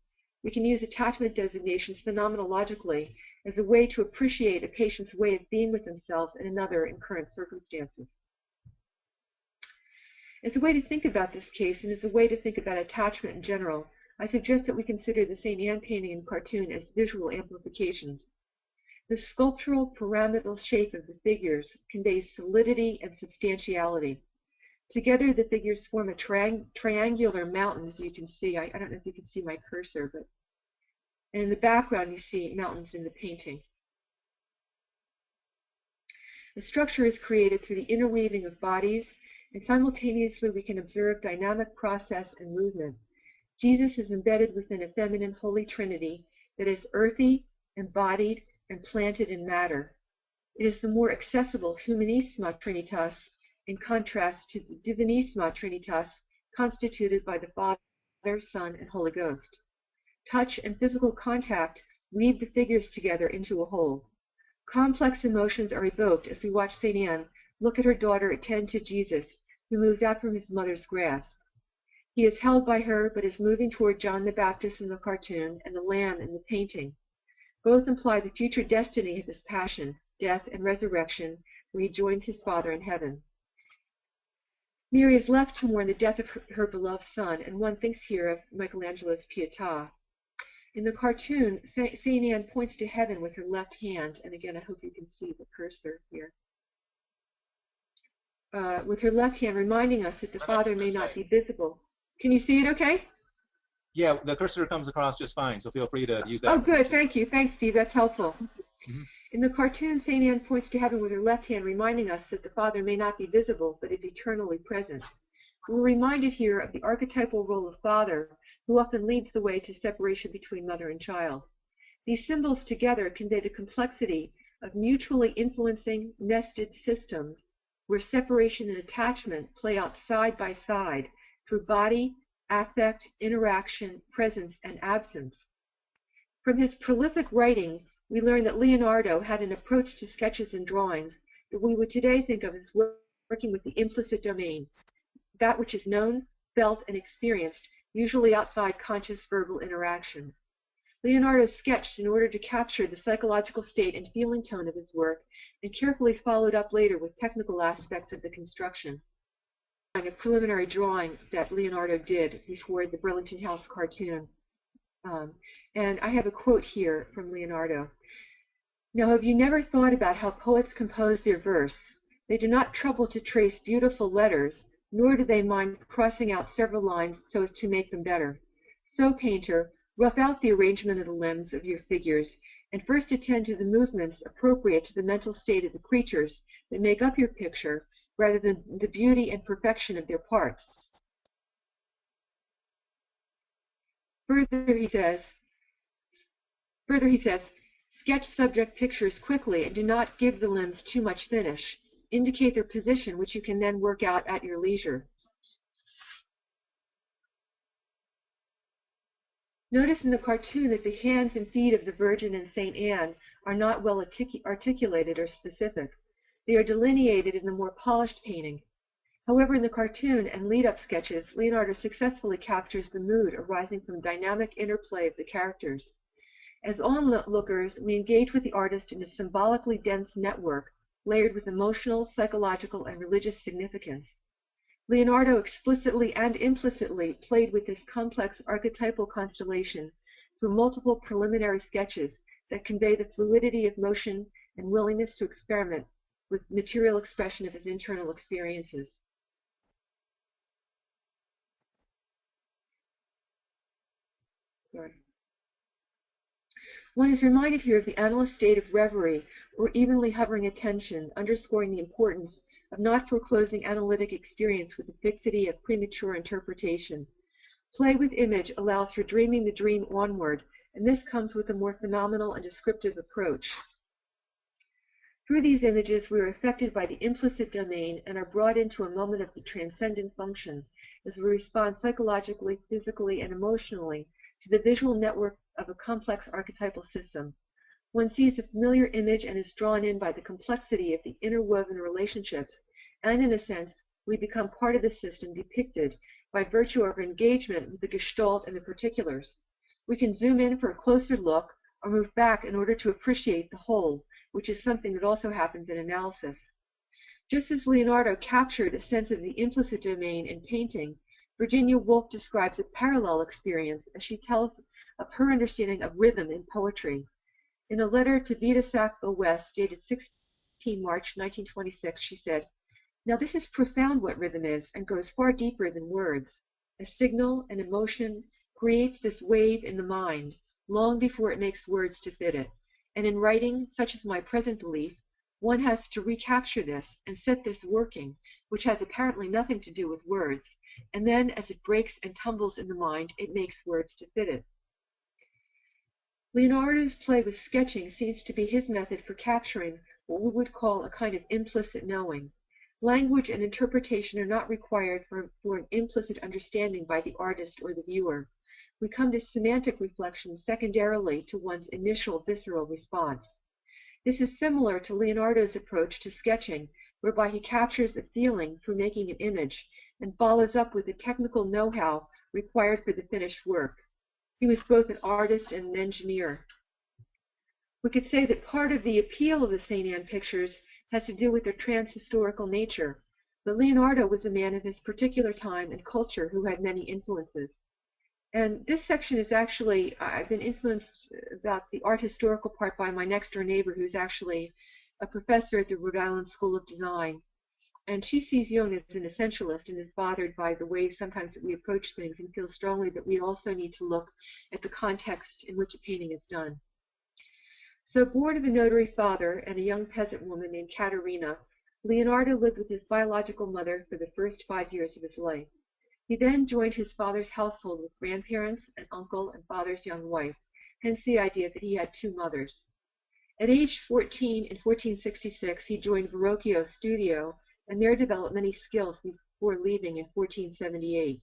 We can use attachment designations phenomenologically as a way to appreciate a patient's way of being with themselves and another in current circumstances. As a way to think about this case, and as a way to think about attachment in general, I suggest that we consider the St. Anne painting and cartoon as visual amplifications. The sculptural pyramidal shape of the figures conveys solidity and substantiality. Together, the figures form a triangular mountain, as you can see. I don't know if you can see my cursor, but and in the background you see mountains in the painting. The structure is created through the interweaving of bodies, and simultaneously we can observe dynamic process and movement. Jesus is embedded within a feminine holy trinity that is earthy, embodied, and planted in matter. It is the more accessible humanisma trinitas in contrast to the divinisma trinitas constituted by the Father, Son, and Holy Ghost. Touch and physical contact weave the figures together into a whole. Complex emotions are evoked as we watch St. Anne look at her daughter attend to Jesus, who moves out from his mother's grasp. He is held by her, but is moving toward John the Baptist in the cartoon and the Lamb in the painting. Both imply the future destiny of his passion, death, and resurrection, where he joins his Father in heaven. Mary is left to mourn the death of her beloved son, and one thinks here of Michelangelo's Pietà. In the cartoon, St. Anne points to heaven with her left hand, and again, I hope you can see the cursor here. With her left hand, reminding us that the Father may not be visible. Can you see it okay? Yeah, the cursor comes across just fine, so feel free to use that. Oh, good. Thank you. Thanks, Steve. That's helpful. Mm-hmm. In the cartoon, St. Anne points to heaven with her left hand, reminding us that the Father may not be visible, but is eternally present. We're reminded here of the archetypal role of Father, who often leads the way to separation between mother and child. These symbols together convey the complexity of mutually influencing, nested systems where separation and attachment play out side by side through body, affect, interaction, presence, and absence. From his prolific writing, we learn that Leonardo had an approach to sketches and drawings that we would today think of as working with the implicit domain, that which is known, felt, and experienced, usually outside conscious verbal interaction. Leonardo sketched in order to capture the psychological state and feeling tone of his work, and carefully followed up later with technical aspects of the construction. A preliminary drawing that Leonardo did before the Burlington House cartoon. And I have a quote here from Leonardo. "Now, have you never thought about how poets compose their verse? They do not trouble to trace beautiful letters, nor do they mind crossing out several lines so as to make them better. So, painter, rough out the arrangement of the limbs of your figures, and first attend to the movements appropriate to the mental state of the creatures that make up your picture, rather than the beauty and perfection of their parts. Further, he says, sketch subject pictures quickly and do not give the limbs too much finish. Indicate their position, which you can then work out at your leisure. Notice in the cartoon that the hands and feet of the Virgin and St. Anne are not well articulated or specific. They are delineated in the more polished painting. However, in the cartoon and lead-up sketches, Leonardo successfully captures the mood arising from dynamic interplay of the characters. As onlookers, we engage with the artist in a symbolically dense network layered with emotional, psychological, and religious significance. Leonardo explicitly and implicitly played with this complex archetypal constellation through multiple preliminary sketches that convey the fluidity of motion and willingness to experiment with material expression of his internal experiences. Sorry. One is reminded here of the analyst's state of reverie or evenly hovering attention, underscoring the importance of not foreclosing analytic experience with the fixity of premature interpretation. Play with image allows for dreaming the dream onward, and this comes with a more phenomenal and descriptive approach. Through these images, we are affected by the implicit domain and are brought into a moment of the transcendent function as we respond psychologically, physically, and emotionally to the visual network of a complex archetypal system. One sees a familiar image and is drawn in by the complexity of the interwoven relationships, and in a sense, we become part of the system depicted by virtue of our engagement with the gestalt and the particulars. We can zoom in for a closer look or move back in order to appreciate the whole, which is something that also happens in analysis. Just as Leonardo captured a sense of the implicit domain in painting, Virginia Woolf describes a parallel experience as she tells of her understanding of rhythm in poetry. In a letter to Vida Sackville West, dated 16 March 1926, she said, "Now this is profound what rhythm is, and goes far deeper than words. A signal, an emotion, creates this wave in the mind, long before it makes words to fit it. And in writing, such is my present belief, one has to recapture this and set this working, which has apparently nothing to do with words, and then as it breaks and tumbles in the mind, it makes words to fit it." Leonardo's play with sketching seems to be his method for capturing what we would call a kind of implicit knowing. Language and interpretation are not required for an implicit understanding by the artist or the viewer. We come to semantic reflection secondarily to one's initial visceral response. This is similar to Leonardo's approach to sketching, whereby he captures a feeling through making an image and follows up with the technical know-how required for the finished work. He was both an artist and an engineer. We could say that part of the appeal of the St. Anne pictures has to do with their trans-historical nature, but Leonardo was a man of his particular time and culture who had many influences. And this section is actually, I've been influenced about the art historical part by my next door neighbor, who's actually a professor at the Rhode Island School of Design. And she sees Jung as an essentialist and is bothered by the way sometimes that we approach things, and feels strongly that we also need to look at the context in which a painting is done. So, born of a notary father and a young peasant woman named Caterina, Leonardo lived with his biological mother for the first 5 years of his life. He then joined his father's household with grandparents, an uncle, and father's young wife, hence the idea that he had two mothers. At age 14 in 1466, he joined Verrocchio's studio and there developed many skills before leaving in 1478.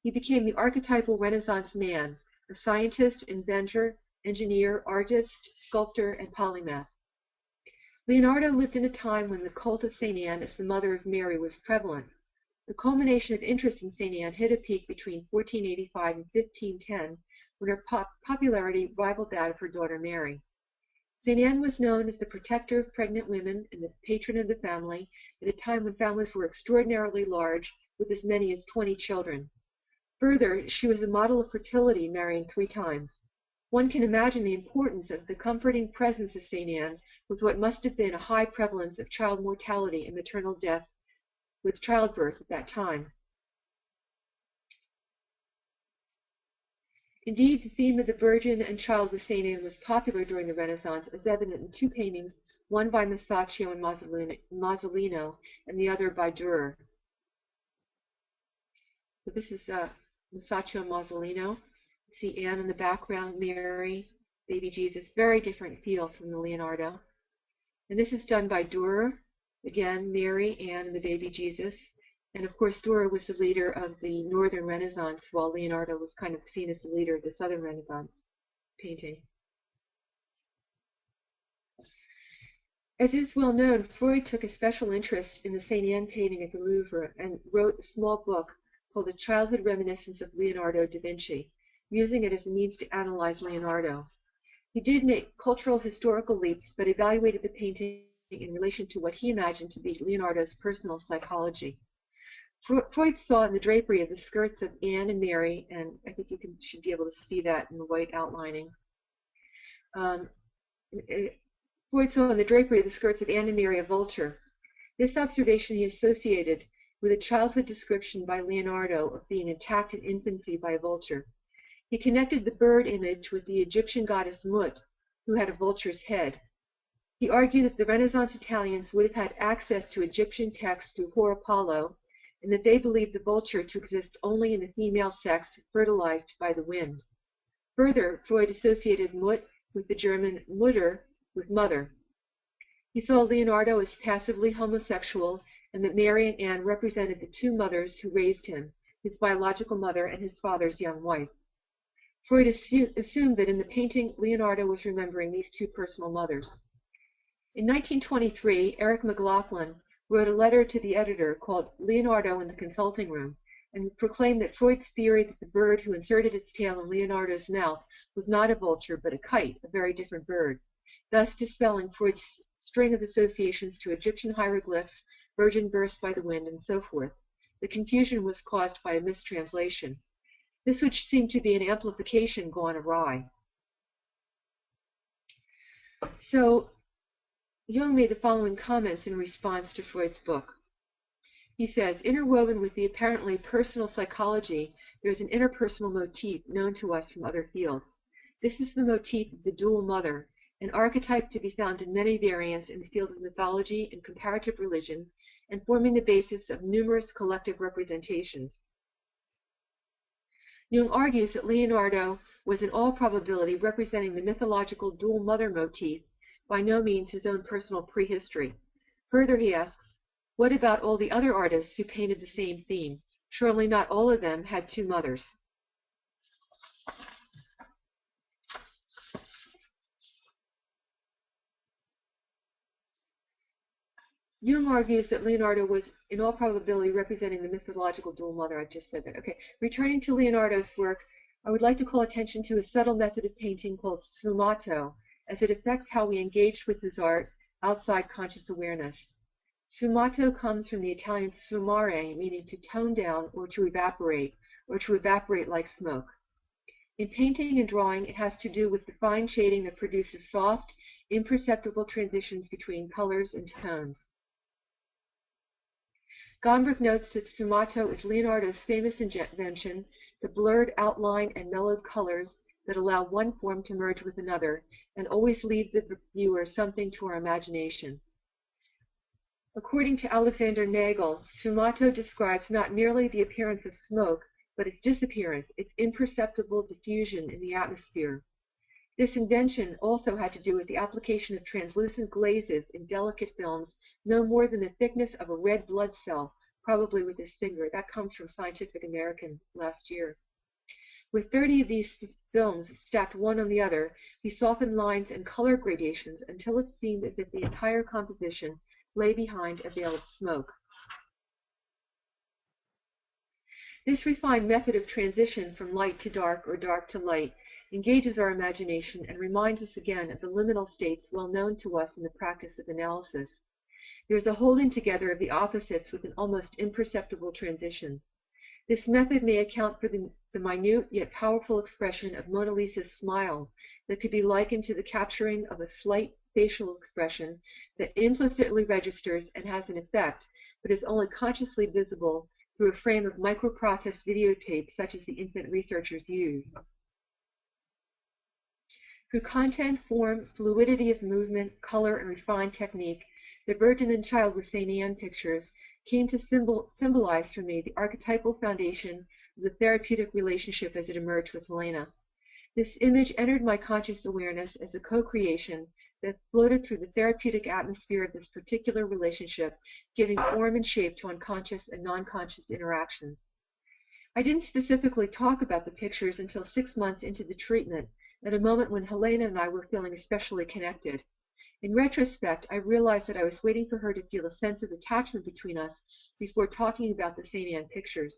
He became the archetypal Renaissance man, a scientist, inventor, engineer, artist, sculptor, and polymath. Leonardo lived in a time when the cult of St. Anne as the Mother of Mary was prevalent. The culmination of interest in St. Anne hit a peak between 1485 and 1510, when her popularity rivaled that of her daughter Mary. St. Anne was known as the protector of pregnant women and the patron of the family at a time when families were extraordinarily large, with as many as 20 children. Further, she was a model of fertility, marrying 3 times. One can imagine the importance of the comforting presence of St. Anne with what must have been a high prevalence of child mortality and maternal death with childbirth at that time. Indeed, the theme of the Virgin and Child with St. Anne was popular during the Renaissance, as evident in two paintings, one by Masaccio and Masolino, and the other by Dürer. So this is Masaccio and Masolino. You see Anne in the background, Mary, baby Jesus, very different feel from the Leonardo. And this is done by Dürer. Again, Mary, Anne, and the baby Jesus. And of course, Dürer was the leader of the Northern Renaissance, while Leonardo was kind of seen as the leader of the Southern Renaissance painting. As is well known, Freud took a special interest in the St. Anne painting at the Louvre and wrote a small book called The Childhood Reminiscence of Leonardo da Vinci, using it as a means to analyze Leonardo. He did make cultural historical leaps, but evaluated the painting in relation to what he imagined to be Leonardo's personal psychology. Freud saw in the drapery of the skirts of Anne and Mary, and I think you should be able to see that in the white outlining. Freud saw in the drapery of the skirts of Anne and Mary a vulture. This observation he associated with a childhood description by Leonardo of being attacked in infancy by a vulture. He connected the bird image with the Egyptian goddess Mut, who had a vulture's head. He argued that the Renaissance Italians would have had access to Egyptian texts through Hor Apollo, and that they believed the vulture to exist only in the female sex fertilized by the wind. Further, Freud associated Mut with the German Mutter, with mother. He saw Leonardo as passively homosexual, and that Mary and Anne represented the two mothers who raised him, his biological mother and his father's young wife. Freud assumed that in the painting, Leonardo was remembering these two personal mothers. In 1923, Eric McLaughlin wrote a letter to the editor called Leonardo in the Consulting Room, and proclaimed that Freud's theory that the bird who inserted its tail in Leonardo's mouth was not a vulture but a kite, a very different bird, thus dispelling Freud's string of associations to Egyptian hieroglyphs, virgin births by the wind, and so forth. The confusion was caused by a mistranslation. This would seem to be an amplification gone awry. So, Jung made the following comments in response to Freud's book. He says, interwoven with the apparently personal psychology, there is an interpersonal motif known to us from other fields. This is the motif of the dual mother, an archetype to be found in many variants in the field of mythology and comparative religion, and forming the basis of numerous collective representations. Jung argues that Leonardo was in all probability representing the mythological dual mother motif, by no means his own personal prehistory. Further, he asks, what about all the other artists who painted the same theme? Surely not all of them had two mothers. Jung argues that Leonardo was in all probability representing the mythological dual mother. I've just said that. Okay, returning to Leonardo's work, I would like to call attention to a subtle method of painting called sfumato, as it affects how we engage with his art outside conscious awareness. Sfumato comes from the Italian sfumare, meaning to tone down or to evaporate like smoke. In painting and drawing, it has to do with the fine shading that produces soft, imperceptible transitions between colors and tones. Gombrich notes that sfumato is Leonardo's famous invention, the blurred outline and mellowed colors that allow one form to merge with another and always leave the viewer something to our imagination. According to Alexander Nagel, sfumato describes not merely the appearance of smoke, but its disappearance, its imperceptible diffusion in the atmosphere. This invention also had to do with the application of translucent glazes in delicate films no more than the thickness of a red blood cell, probably with his finger. That comes from Scientific American last year. With 30 of these films stacked one on the other, he softened lines and color gradations until it seemed as if the entire composition lay behind a veil of smoke. This refined method of transition from light to dark or dark to light engages our imagination and reminds us again of the liminal states well known to us in the practice of analysis. There is a holding together of the opposites with an almost imperceptible transition. This method may account for the minute yet powerful expression of Mona Lisa's smile that could be likened to the capturing of a slight facial expression that implicitly registers and has an effect, but is only consciously visible through a frame of microprocessed videotape such as the infant researchers use. Through content, form, fluidity of movement, color, and refined technique, the Virgin and Child with St. Anne pictures came to symbolize for me the archetypal foundation of the therapeutic relationship as it emerged with Helena. This image entered my conscious awareness as a co-creation that floated through the therapeutic atmosphere of this particular relationship, giving form and shape to unconscious and non-conscious interactions. I didn't specifically talk about the pictures until 6 months into the treatment, at a moment when Helena and I were feeling especially connected. In retrospect, I realized that I was waiting for her to feel a sense of attachment between us before talking about the St. Anne pictures.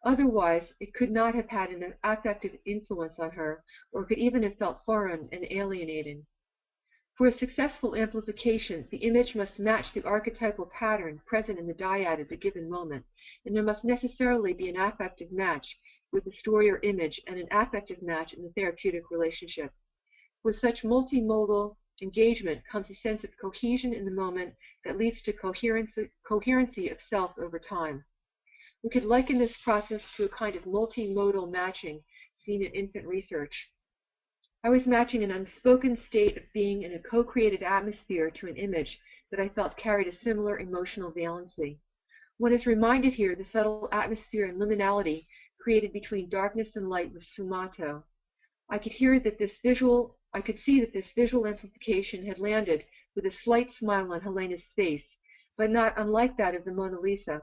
Otherwise, it could not have had an affective influence on her, or could even have felt foreign and alienating. For a successful amplification, the image must match the archetypal pattern present in the dyad at a given moment, and there must necessarily be an affective match with the story or image and an affective match in the therapeutic relationship. With such multimodal engagement comes a sense of cohesion in the moment that leads to coherency of self over time. We could liken this process to a kind of multimodal matching seen in infant research. I was matching an unspoken state of being in a co-created atmosphere to an image that I felt carried a similar emotional valency. One is reminded here the subtle atmosphere and liminality created between darkness and light with sfumato. I could see that this visual amplification had landed with a slight smile on Helena's face, but not unlike that of the Mona Lisa.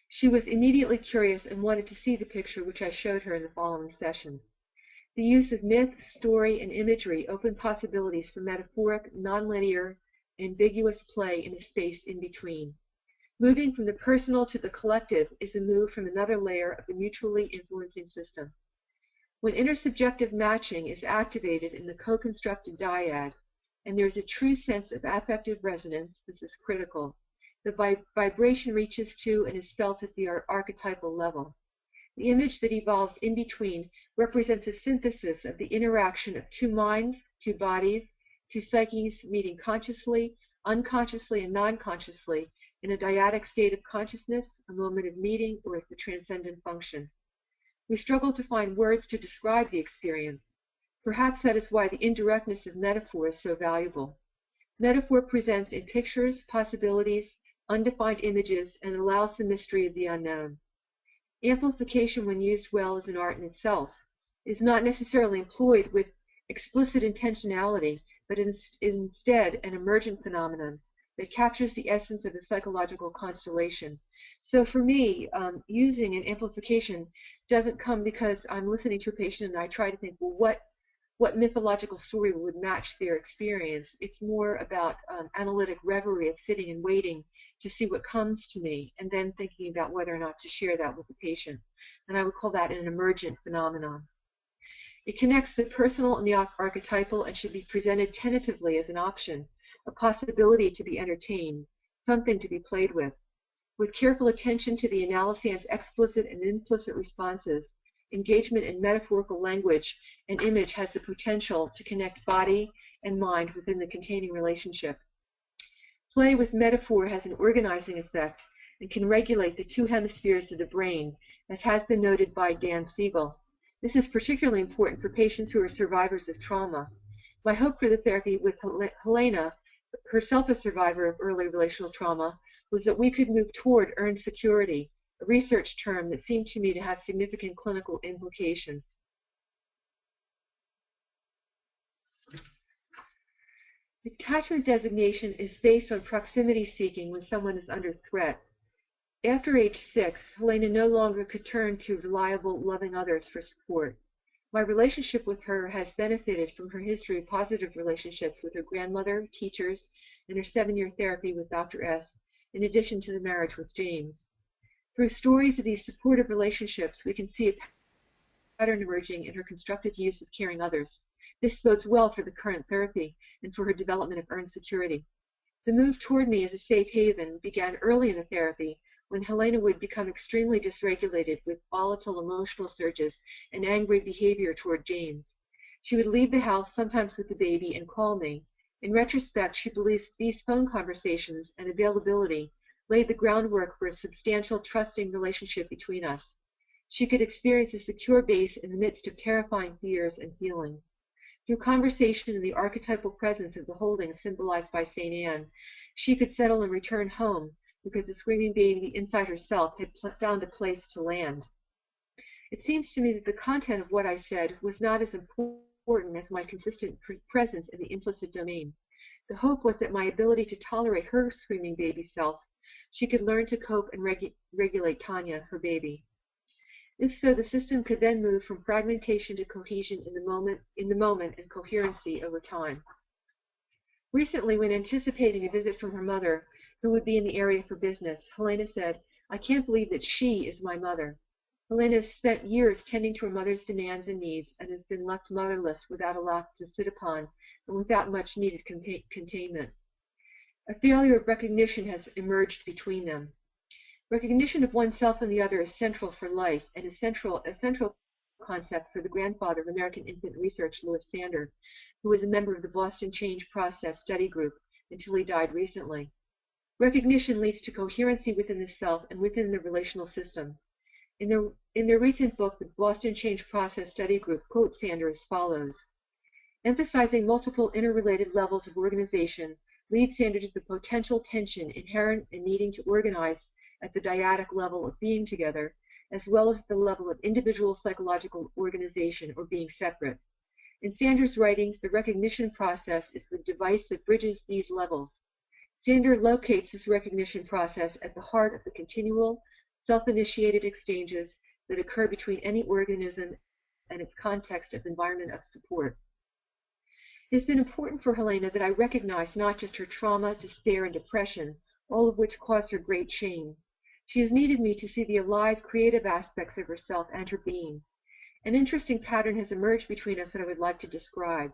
She was immediately curious and wanted to see the picture, which I showed her in the following session. The use of myth, story, and imagery opened possibilities for metaphoric, nonlinear, ambiguous play in a space in between. Moving from the personal to the collective is a move from another layer of the mutually influencing system. When intersubjective matching is activated in the co-constructed dyad, and there is a true sense of affective resonance, this is critical, the vibration reaches to and is felt at the archetypal level. The image that evolves in between represents a synthesis of the interaction of two minds, two bodies, two psyches meeting consciously, unconsciously, and non-consciously in a dyadic state of consciousness, a moment of meeting, or as the transcendent function. We struggle to find words to describe the experience. Perhaps that is why the indirectness of metaphor is so valuable. Metaphor presents in pictures, possibilities, undefined images, and allows the mystery of the unknown. Amplification, when used well, is an art in itself. It is not necessarily employed with explicit intentionality, but instead an emergent phenomenon that captures the essence of the psychological constellation. So for me, using an amplification doesn't come because I'm listening to a patient and I try to think, well, what mythological story would match their experience. It's more about analytic reverie of sitting and waiting to see what comes to me, and then thinking about whether or not to share that with the patient. And I would call that an emergent phenomenon. It connects the personal and the archetypal and should be presented tentatively as an option, a possibility to be entertained, something to be played with. With careful attention to the analysis of explicit and implicit responses, engagement in metaphorical language and image has the potential to connect body and mind within the containing relationship. Play with metaphor has an organizing effect and can regulate the two hemispheres of the brain, as has been noted by Dan Siegel. This is particularly important for patients who are survivors of trauma. My hope for the therapy with Helena, herself a survivor of early relational trauma, was that we could move toward earned security, a research term that seemed to me to have significant clinical implications. Attachment designation is based on proximity seeking when someone is under threat. After age 6, Helena no longer could turn to reliable, loving others for support. My relationship with her has benefited from her history of positive relationships with her grandmother, teachers, and her 7-year therapy with Dr. S., in addition to the marriage with James. Through stories of these supportive relationships, we can see a pattern emerging in her constructive use of caring others. This bodes well for the current therapy and for her development of earned security. The move toward me as a safe haven began early in the therapy, when Helena would become extremely dysregulated with volatile emotional surges and angry behavior toward James. She would leave the house, sometimes with the baby, and call me. In retrospect, she believes these phone conversations and availability laid the groundwork for a substantial, trusting relationship between us. She could experience a secure base in the midst of terrifying fears and feelings. Through conversation and the archetypal presence of the holding symbolized by St. Anne, she could settle and return home because the screaming baby inside herself had found a place to land. It seems to me that the content of what I said was not as important as my consistent presence in the implicit domain. The hope was that my ability to tolerate her screaming baby self, she could learn to cope and regulate Tanya, her baby. If so, the system could then move from fragmentation to cohesion in the moment and coherency over time. Recently, when anticipating a visit from her mother, who would be in the area for business, Helena said, "I can't believe that she is my mother." Helena has spent years tending to her mother's demands and needs and has been left motherless without a lap to sit upon and without much needed containment. A failure of recognition has emerged between them. Recognition of oneself and the other is central for life and a central concept for the grandfather of American infant research, Louis Sander, who was a member of the Boston Change Process Study Group until he died recently. Recognition leads to coherency within the self and within the relational system. In their recent book, the Boston Change Process Study Group quotes Sander as follows: "Emphasizing multiple interrelated levels of organization leads Sander to the potential tension inherent in needing to organize at the dyadic level of being together, as well as the level of individual psychological organization or being separate. In Sander's writings, the recognition process is the device that bridges these levels. Sander locates this recognition process at the heart of the continual, self-initiated exchanges that occur between any organism and its context of environment of support. It has been important for Helena that I recognize not just her trauma, despair, and depression, all of which caused her great shame. She has needed me to see the alive, creative aspects of herself and her being. An interesting pattern has emerged between us that I would like to describe.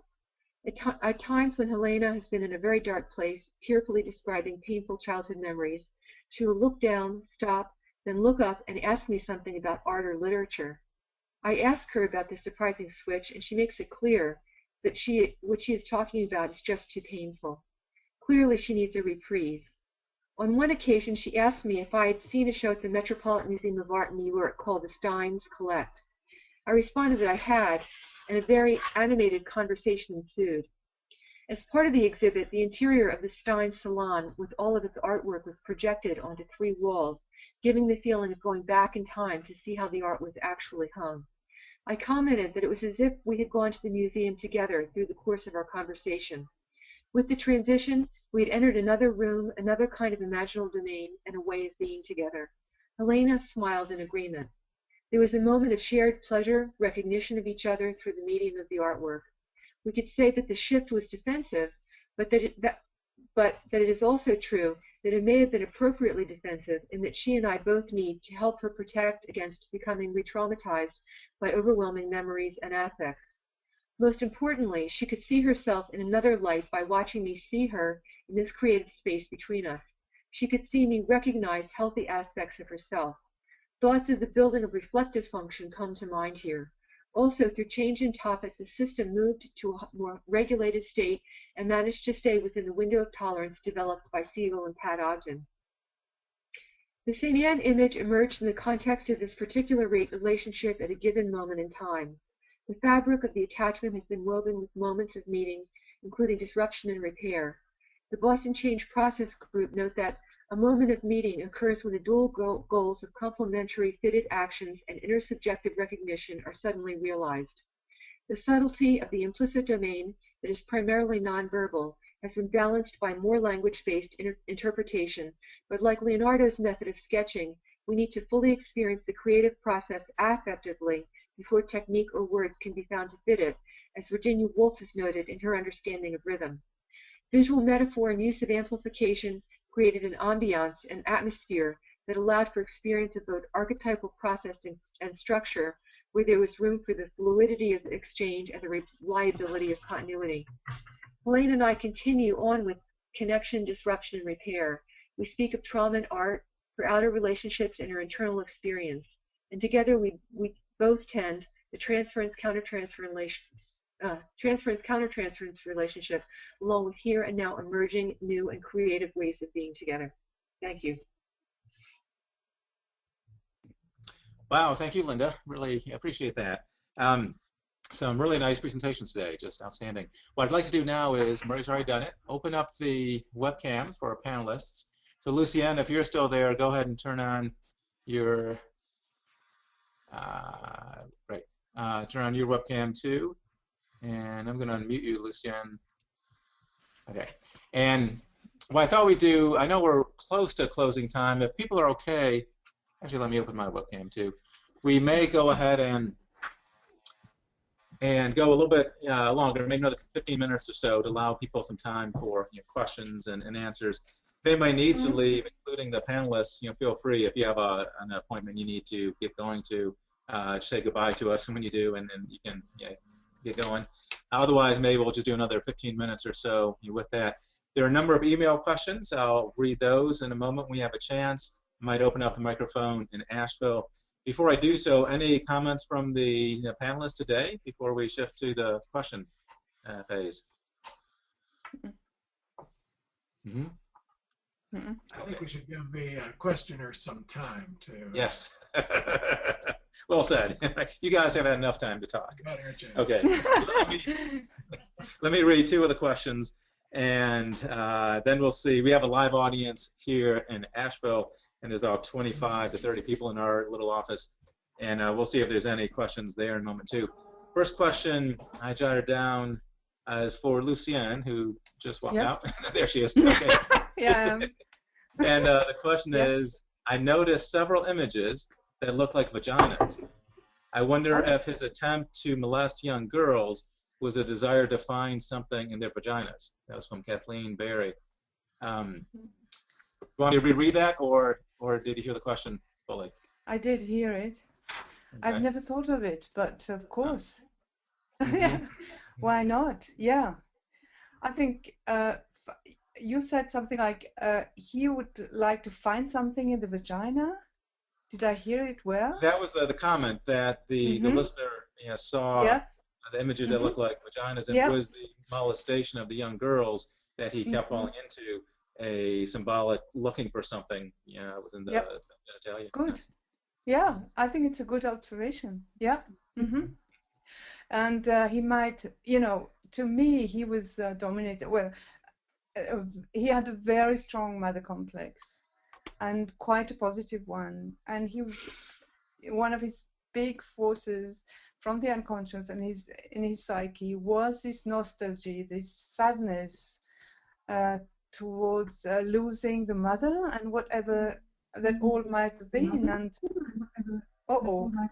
At times when Helena has been in a very dark place, tearfully describing painful childhood memories, she will look down, stop, then look up and ask me something about art or literature. I ask her about this surprising switch, and she makes it clear that what she is talking about is just too painful. Clearly, she needs a reprieve. On one occasion, she asked me if I had seen a show at the Metropolitan Museum of Art in New York called The Steins Collect. I responded that I had, and a very animated conversation ensued. As part of the exhibit, the interior of the Steins salon with all of its artwork was projected onto 3 walls, giving the feeling of going back in time to see how the art was actually hung. I commented that it was as if we had gone to the museum together through the course of our conversation. With the transition, we had entered another room, another kind of imaginal domain, and a way of being together. Helena smiled in agreement. There was a moment of shared pleasure, recognition of each other through the medium of the artwork. We could say that the shift was defensive, but that it is also true that it may have been appropriately defensive in that she and I both need to help her protect against becoming re-traumatized by overwhelming memories and affects. Most importantly, she could see herself in another light by watching me see her in this creative space between us. She could see me recognize healthy aspects of herself. Thoughts of the building of reflective function come to mind here. Also, through change in topic, the system moved to a more regulated state and managed to stay within the window of tolerance developed by Siegel and Pat Ogden. The St. Anne image emerged in the context of this particular relationship at a given moment in time. The fabric of the attachment has been woven with moments of meeting, including disruption and repair. The Boston Change Process Group note that a moment of meeting occurs when the dual goals of complementary fitted actions and intersubjective recognition are suddenly realized. The subtlety of the implicit domain that is primarily nonverbal has been balanced by more language-based interpretation, but like Leonardo's method of sketching, we need to fully experience the creative process affectively before technique or words can be found to fit it, as Virginia Woolf has noted in her understanding of rhythm. Visual metaphor and use of amplification created an ambiance and atmosphere that allowed for experience of both archetypal processing and structure, where there was room for the fluidity of the exchange and the reliability of continuity. Helena and I continue on with connection, disruption, and repair. We speak of trauma and art, her outer relationships, and her internal experience. And together we both tend the transference-countertransference relationship, along with here and now emerging new and creative ways of being together. Thank you. Wow, thank you, Linda. Really appreciate that. Some really nice presentations today, just outstanding. What I'd like to do now is, Murray's already done it, open up the webcams for our panelists. So Lucienne, if you're still there, go ahead and turn on your, turn on your webcam too. And I'm gonna unmute you, Lucienne. Okay, and what I thought we'd do, I know we're close to closing time. If people are okay, actually let me open my webcam too. We may go ahead and go a little bit longer, maybe another 15 minutes or so, to allow people some time for questions and answers. If anybody needs to leave, including the panelists, feel free. If you have an appointment you need to get going to, just say goodbye to us when you do, and then you can get going. Otherwise, maybe we'll just do another 15 minutes or so with that. There are a number of email questions. I'll read those in a moment when we have a chance. I might open up the microphone in Asheville. Before I do so, any comments from the panelists today before we shift to the question phase? Mm-hmm. I think we should give the questioners some time to. Yes. Well said. You guys have had enough time to talk. Okay. Let me read two of the questions, and then we'll see. We have a live audience here in Asheville, and there's about 25 to 30 people in our little office, and we'll see if there's any questions there in a moment too. First question I jotted down is for Lucienne, who just walked out. There she is. Okay. Yeah. And the question is, I noticed several images that look like vaginas. I wonder if his attempt to molest young girls was a desire to find something in their vaginas. That was from Kathleen Berry. You want me to reread that, or did you hear the question fully? I did hear it. Okay. I've never thought of it, but of course. Mm-hmm. Why not? Yeah. I think you said something like he would like to find something in the vagina. Did I hear it well? That was the comment that the listener saw the images that look like vaginas, and it was the molestation of the young girls that he kept falling into, a symbolic looking for something within the genitalia. Good. Yeah, I think it's a good observation. Yeah. And he might, to me, he was dominated. Well, he had a very strong mother complex, and quite a positive one. And he was one of his big forces from the unconscious and in his psyche was this nostalgia, this sadness towards losing the mother and whatever that all might have been. And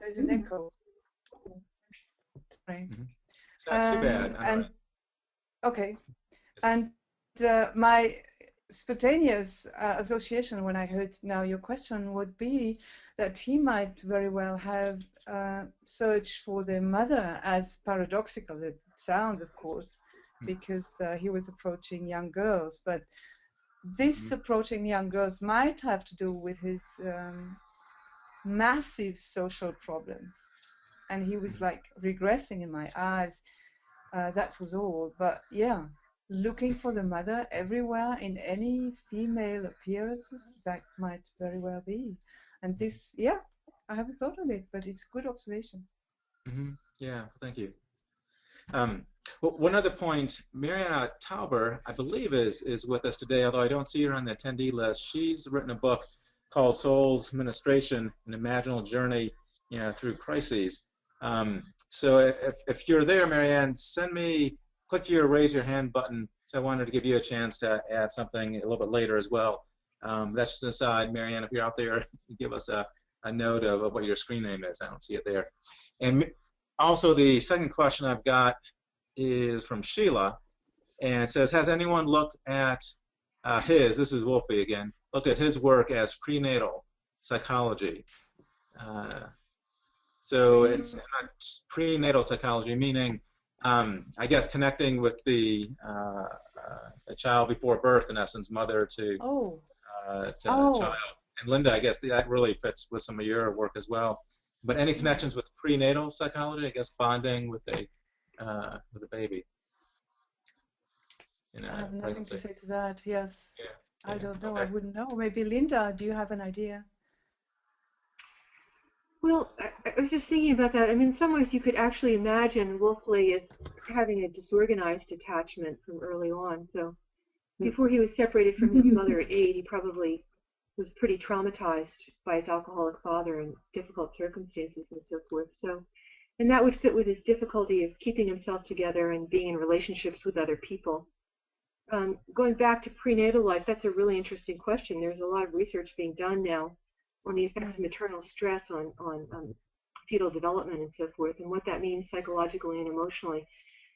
there's an echo. Sorry. It's not too bad. And okay, and my spontaneous association when I heard now your question would be that he might very well have searched for the mother, as paradoxical it sounds, of course, because he was approaching young girls. But this approaching young girls might have to do with his massive social problems. And he was like regressing in my eyes. That was all. But yeah, looking for the mother everywhere in any female appearances, that might very well be. And this, I haven't thought of it, but it's a good observation. Yeah, thank you. Well, one other point, Mariana Tauber, I believe, is with us today, although I don't see her on the attendee list. She's written a book called Soul's Ministration, an Imaginal Journey through Crises. So if you're there, Marianne, click your raise your hand button. So I wanted to give you a chance to add something a little bit later as well. That's just an aside, Marianne, if you're out there, give us a note of what your screen name is. I don't see it there. And also the second question I've got is from Sheila, and it says, has anyone looked at this is Wolfie again, looked at his work as prenatal psychology? So it's not prenatal psychology, meaning, I guess, connecting with the child before birth, in essence, mother to child. And Linda, I guess that really fits with some of your work as well. But any connections with prenatal psychology? I guess bonding with a baby. I have nothing to say to that. Yes, I don't know. Okay. I wouldn't know. Maybe Linda, do you have an idea? Well, I was just thinking about that. I mean, in some ways you could actually imagine Wolfley as having a disorganized attachment from early on. So before he was separated from his mother at 8, he probably was pretty traumatized by his alcoholic father and difficult circumstances and so forth. So, and that would fit with his difficulty of keeping himself together and being in relationships with other people. Going back to prenatal life, that's a really interesting question. There's a lot of research being done now on the effects of maternal stress on fetal development and so forth, and what that means psychologically and emotionally.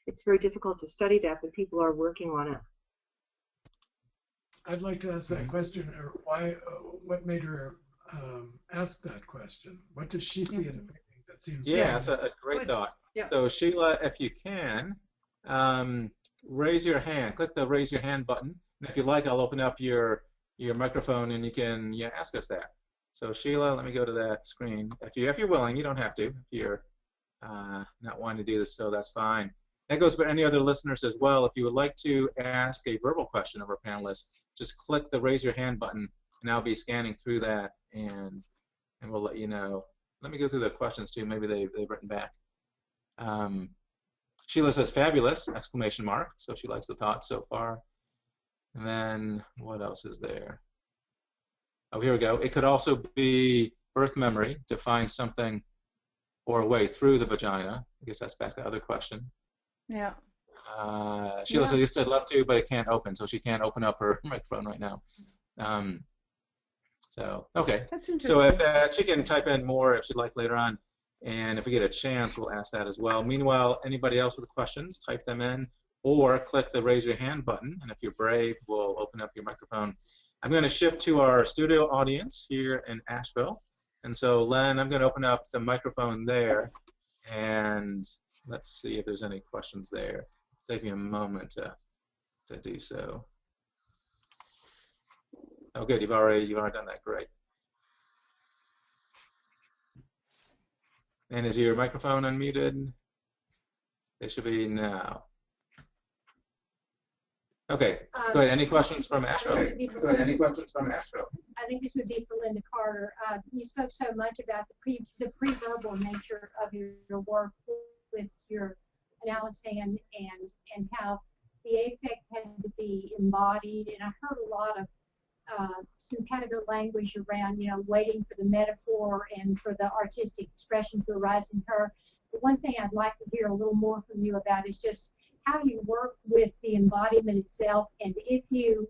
It's very difficult to study that, but people are working on it. I'd like to ask that question. Why? What made her ask that question? What does she see in the painting that seems? Yeah, that's a great thought. Yeah. So Sheila, if you can, raise your hand. Click the raise your hand button, and if you like, I'll open up your microphone and you can ask us that. So Sheila, let me go to that screen. If you're willing, you don't have to. If you're not wanting to do this, so that's fine. That goes for any other listeners as well. If you would like to ask a verbal question of our panelists, just click the raise your hand button, and I'll be scanning through that, and we'll let you know. Let me go through the questions too. Maybe they've written back. Sheila says fabulous! Exclamation mark. So she likes the thought so far. And then what else is there? Oh, here we go. It could also be birth memory, to find something or a way through the vagina. I guess that's back to the other question. Yeah. Sheila said, you said love to, but it can't open, so she can't open up her microphone right now. So, okay. That's interesting. So if she can type in more if she'd like later on, and if we get a chance, we'll ask that as well. Meanwhile, anybody else with questions, type them in, or click the raise your hand button, and if you're brave, we'll open up your microphone. I'm going to shift to our studio audience here in Asheville. And so, Len, I'm going to open up the microphone there, and let's see if there's any questions there. Take me a moment to do so. Oh, good. You've already done that. Great. And is your microphone unmuted? It should be now. Okay. Go ahead. Any questions from Asheville? Go ahead. Any questions from Asheville? I think this would be for Linda Carter. You spoke so much about the pre-verbal nature of your work with your analysis and how the affect had to be embodied, and I heard a lot of sympathetic language around, waiting for the metaphor and for the artistic expression to arise in her. But one thing I'd like to hear a little more from you about is just how you work with the embodiment itself, and if you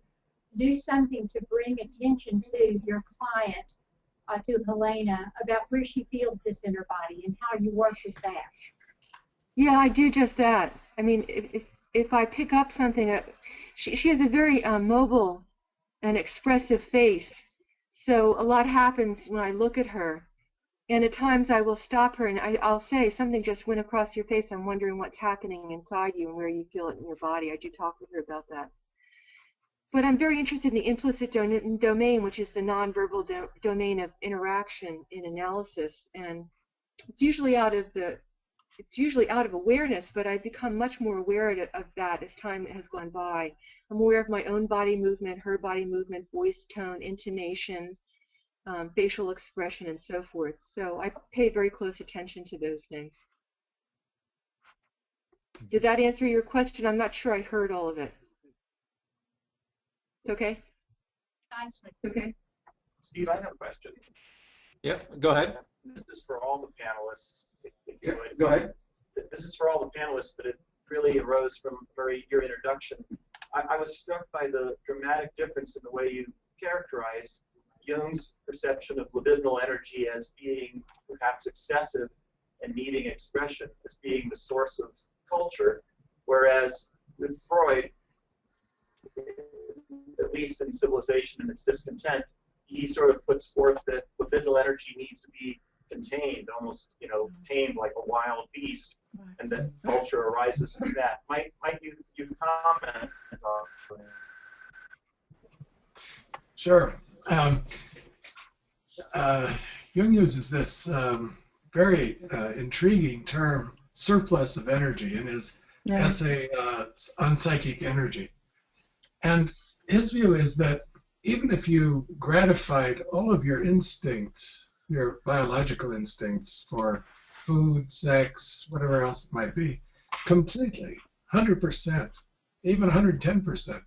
do something to bring attention to your client, to Helena, about where she feels this in her body and how you work with that. Yeah, I do just that. I mean, if I pick up something, she has a very mobile and expressive face, so a lot happens when I look at her. And at times I will stop her and I'll say, something just went across your face, I'm wondering what's happening inside you and where you feel it in your body. I do talk with her about that. But I'm very interested in the implicit domain, which is the nonverbal domain of interaction in analysis. And it's usually out of awareness, but I've become much more aware of that as time has gone by. I'm aware of my own body movement, her body movement, voice tone, intonation, facial expression, and so forth. So I pay very close attention to those things. Did that answer your question? I'm not sure I heard all of it. Okay? Okay. Steve, I have a question. Yep, go ahead. This is for all the panelists. Go ahead. This is for all the panelists, but it really arose from your introduction. I was struck by the dramatic difference in the way you characterized Jung's perception of libidinal energy as being perhaps excessive and needing expression, as being the source of culture, whereas with Freud, at least in Civilization and its Discontent, he sort of puts forth that libidinal energy needs to be contained, almost, tamed like a wild beast, and that culture arises from that. Might you comment on that? Sure. Jung uses this very intriguing term, surplus of energy, in his essay on psychic energy. And his view is that even if you gratified all of your instincts your biological instincts for food, sex, whatever else it might be, completely, 100%, even 110%,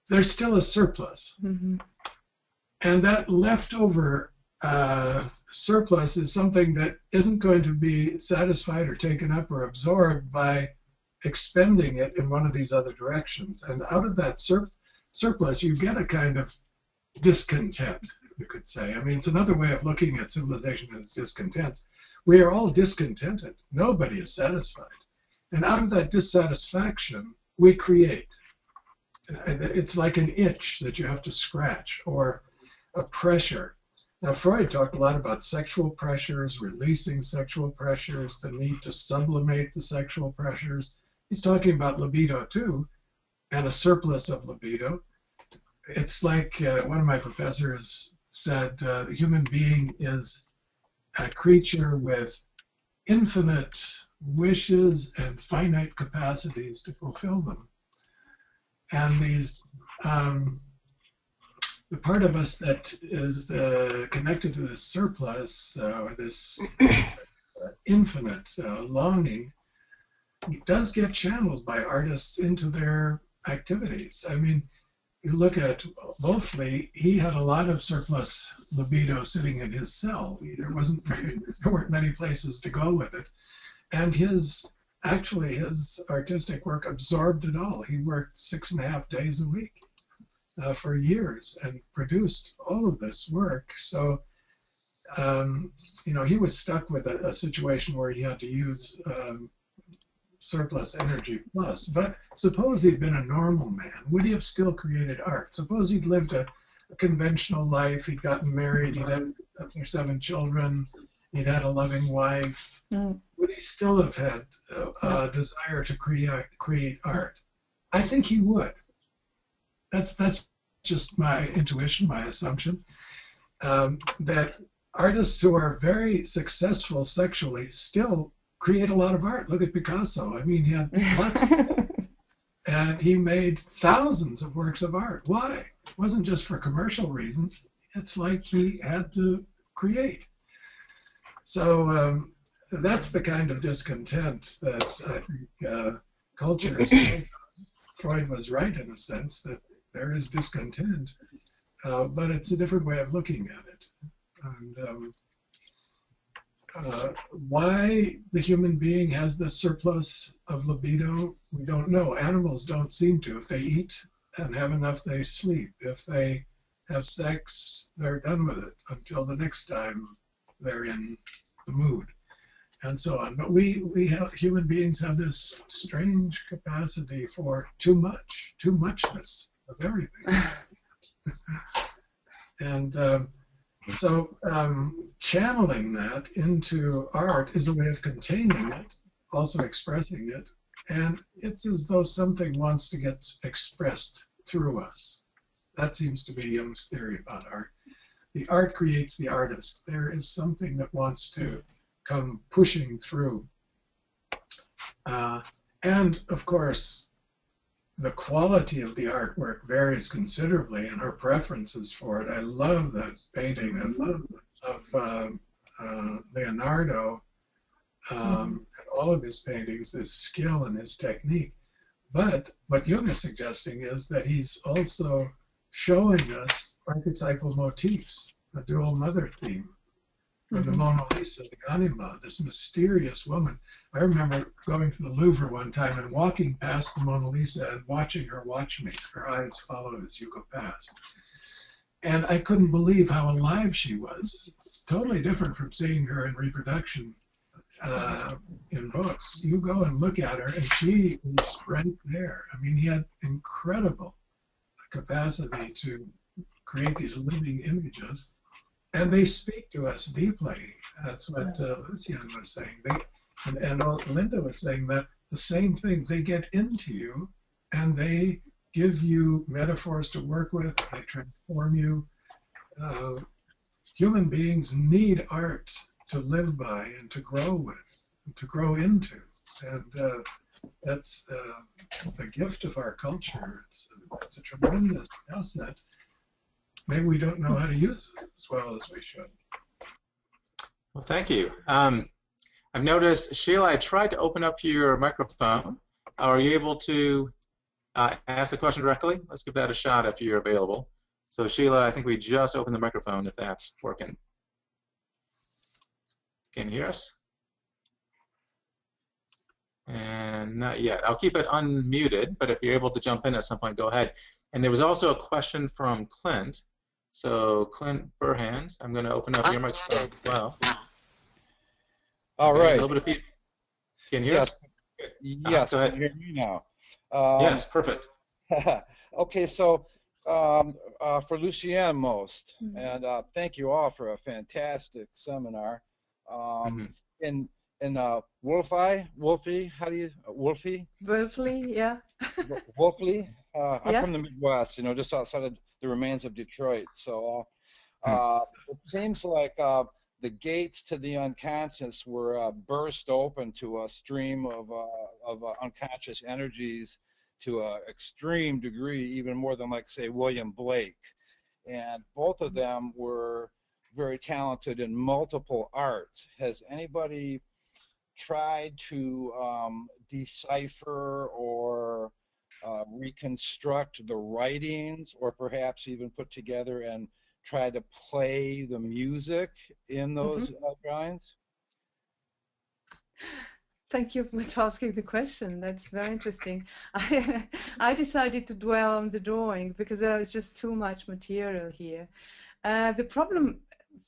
there's still a surplus. Mm-hmm. And that leftover surplus is something that isn't going to be satisfied or taken up or absorbed by expending it in one of these other directions. And out of that surplus, you get a kind of discontent, you could say. I mean, it's another way of looking at civilization as discontent. We are all discontented. Nobody is satisfied. And out of that dissatisfaction, we create. It's like an itch that you have to scratch, or a pressure. Now, Freud talked a lot about sexual pressures, releasing sexual pressures, the need to sublimate the sexual pressures. He's talking about libido too, and a surplus of libido. It's like one of my professors said, the human being is a creature with infinite wishes and finite capacities to fulfill them. And these, the part of us that is connected to this surplus, or this infinite longing, does get channeled by artists into their activities. I mean, you look at Wolfley, he had a lot of surplus libido sitting in his cell. There weren't many places to go with it. And his artistic work absorbed it all. He worked 6.5 days a week for years and produced all of this work. So, he was stuck with a situation where he had to use surplus energy plus. But suppose he'd been a normal man, would he have still created art? Suppose he'd lived a conventional life, he'd gotten married, he'd had 7 children, he'd had a loving wife. Would he still have had a desire to create art? I think he would. That's just my intuition, my assumption, that artists who are very successful sexually still create a lot of art. Look at Picasso. I mean, he had lots of and he made thousands of works of art. Why? It wasn't just for commercial reasons. It's like he had to create. So that's the kind of discontent that I think culture is based on. Freud was right in a sense that there is discontent, but it's a different way of looking at it. And why the human being has this surplus of libido, we don't know. Animals don't seem to. If they eat and have enough, they sleep. If they have sex, they're done with it until the next time they're in the mood, and so on. But we human beings have this strange capacity for too muchness of everything. And so channeling that into art is a way of containing it, also expressing it, and it's as though something wants to get expressed through us. That seems to be Jung's theory about art. The art creates the artist. There is something that wants to come pushing through. And of course, the quality of the artwork varies considerably, and her preferences for it. I love that painting of Leonardo and all of his paintings, his skill and his technique. But what Jung is suggesting is that he's also showing us archetypal motifs, a dual mother theme. Of the Mona Lisa, the Anima, this mysterious woman. I remember going to the Louvre one time and walking past the Mona Lisa and watching her watch me. Her eyes followed as you go past. And I couldn't believe how alive she was. It's totally different from seeing her in reproduction in books. You go and look at her and she is right there. I mean, he had incredible capacity to create these living images. And they speak to us deeply. That's what Lucian was saying. And Linda was saying that the same thing. They get into you, and they give you metaphors to work with. They transform you. Human beings need art to live by and to grow with, and to grow into. And that's the gift of our culture. It's a tremendous asset. Maybe we don't know how to use it as well as we should. Well, thank you. I've noticed, Sheila, I tried to open up your microphone. Are you able to ask the question directly? Let's give that a shot if you're available. So Sheila, I think we just opened the microphone if that's working. Can you hear us? And not yet. I'll keep it unmuted, but if you're able to jump in at some point, go ahead. And there was also a question from Clint. So Clint Burhans, I'm going to open up your microphone as well. All right. A little bit of people. Can you hear us? Yes, go ahead. can you hear me now? Yes, perfect. Okay, so for Lucien most, and thank you all for a fantastic seminar. In Wolfie, how do you, Wolfie? Wolfley, yeah. Wolfley? I'm Yeah. from the Midwest, you know, just outside of the remains of Detroit. So it seems like the gates to the unconscious were burst open to a stream of unconscious energies to an extreme degree, even more than, like, say, William Blake. And both of them were very talented in multiple arts. Has anybody tried to decipher or reconstruct the writings, or perhaps even put together and try to play the music in those drawings? Thank you for asking the question. That's very interesting. I decided to dwell on the drawing because there was just too much material here. The problem,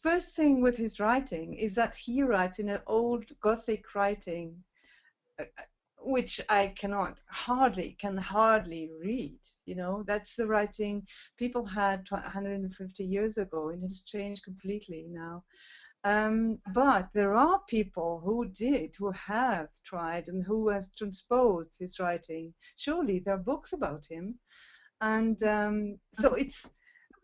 first thing with his writing, is that he writes in an old Gothic writing, which I can hardly read. You know, that's the writing people had 150 years ago, and it's changed completely now. But there are people who have tried, and who has transposed his writing. Surely there are books about him. And so it's,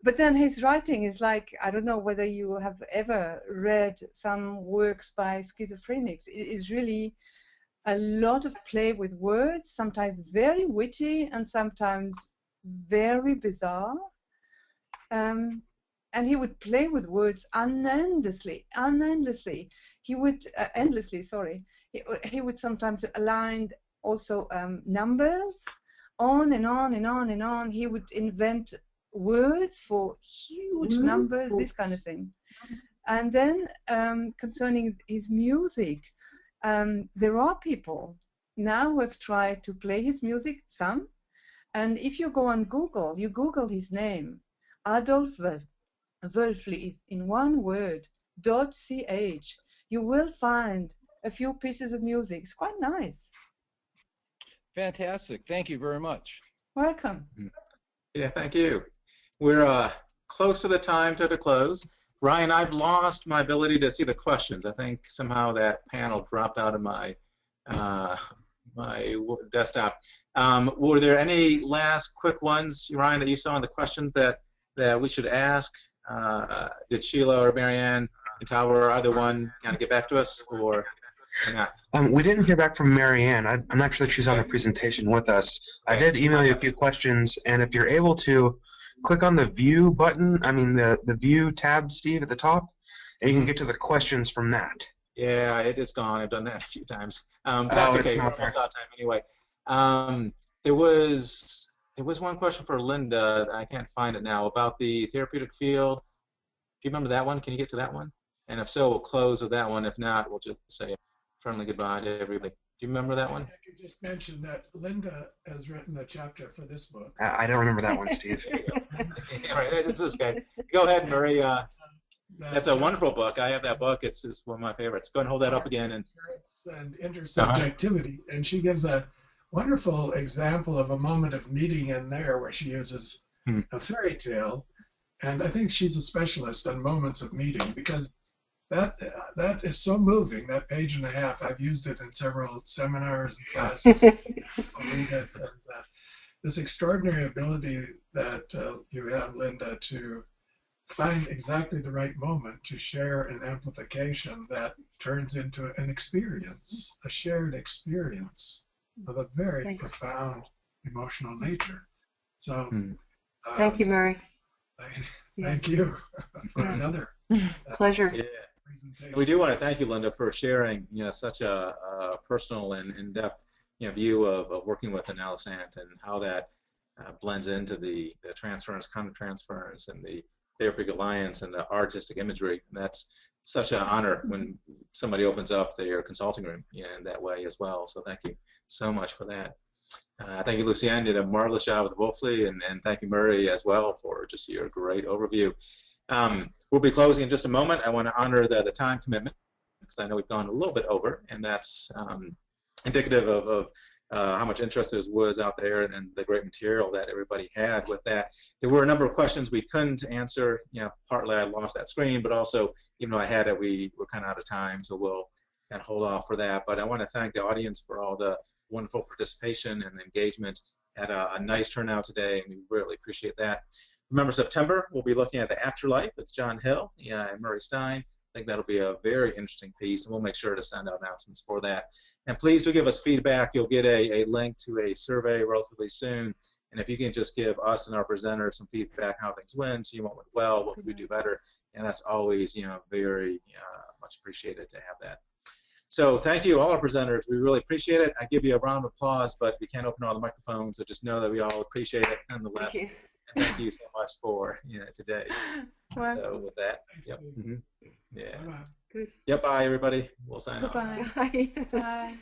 but then his writing is like, I don't know whether you have ever read some works by schizophrenics. It is really a lot of play with words, sometimes very witty and sometimes very bizarre. And he would play with words endlessly. He would, he would sometimes align also numbers, on and on and on and on. He would invent words for huge numbers, this kind of thing. And then concerning his music, there are people now who have tried to play his music, some. And if you go on Google, you Google his name, Adolf Wölfli is in one word, .ch. You will find a few pieces of music. It's quite nice. Fantastic. Thank you very much. Welcome. Yeah, thank you. We're close to the time to close. Ryan, I've lost my ability to see the questions. I think somehow that panel dropped out of my my desktop. Were there any last quick ones, Ryan, that you saw in the questions that we should ask? Did Sheila or Marianne and Tower, either one, kind of get back to us, or not? We didn't hear back from Marianne. I'm not sure that she's on the presentation with us. I did email you a few questions, and if you're able to click on the View button, the View tab, Steve, at the top, and you can get to the questions from that. Yeah, it is gone. I've done that a few times. But that's okay. We're almost out of time anyway. There was one question for Linda. I can't find it now, about the therapeutic field. Do you remember that one? Can you get to that one? And if so, we'll close with that one. If not, we'll just say a friendly goodbye to everybody. Do you remember that one? I could just mention that Linda has written a chapter for this book. I don't remember that one, Steve. All right, it's this guy. Go ahead, Murray. That's a wonderful book. I have that book. It's one of my favorites. Go ahead and hold that up again. And intersubjectivity. And she gives a wonderful example of a moment of meeting in there where she uses a fairy tale. And I think she's a specialist on moments of meeting, because that is so moving, that page and a half. I've used it in several seminars and classes. I'll read it. And this extraordinary ability that you have, Linda, to find exactly the right moment to share an amplification that turns into an experience, a shared experience of a very profound emotional nature. So thank you, Murray. Thank you for another. Pleasure. yeah, presentation. We do want to thank you, Linda, for sharing such a personal and in-depth view of working with analysand and how that blends into the transference, countertransference, and the therapeutic alliance and the artistic imagery. And that's such an honor when somebody opens up their consulting room in that way as well. So thank you so much for that. Thank you, Lucienne. You did a marvelous job with Wolfley, and thank you, Murray, as well, for just your great overview. We'll be closing in just a moment. I want to honor the time commitment, because I know we've gone a little bit over, and that's indicative of how much interest there was out there and the great material that everybody had with that. There were a number of questions we couldn't answer. Partly I lost that screen, but also, even though I had it, we were kind of out of time, so we'll kind of hold off for that. But I want to thank the audience for all the wonderful participation and engagement. Had a nice turnout today, and we really appreciate that. Remember, September, we'll be looking at the afterlife with John Hill and Murray Stein. I think that'll be a very interesting piece, and we'll make sure to send out announcements for that. And please do give us feedback. You'll get a link to a survey relatively soon. And if you can just give us and our presenters some feedback, how things went, so what went well, what could we do better, and that's always very much appreciated to have that. So thank you, all our presenters. We really appreciate it. I give you a round of applause, but we can't open all the microphones, so just know that we all appreciate it nonetheless. Thank you. And thank you so much for today. Well, So with that, yep. Thanks, Yeah. Bye-bye. Good. Yep. Bye, everybody. We'll sign off. goodbye. Bye. Bye.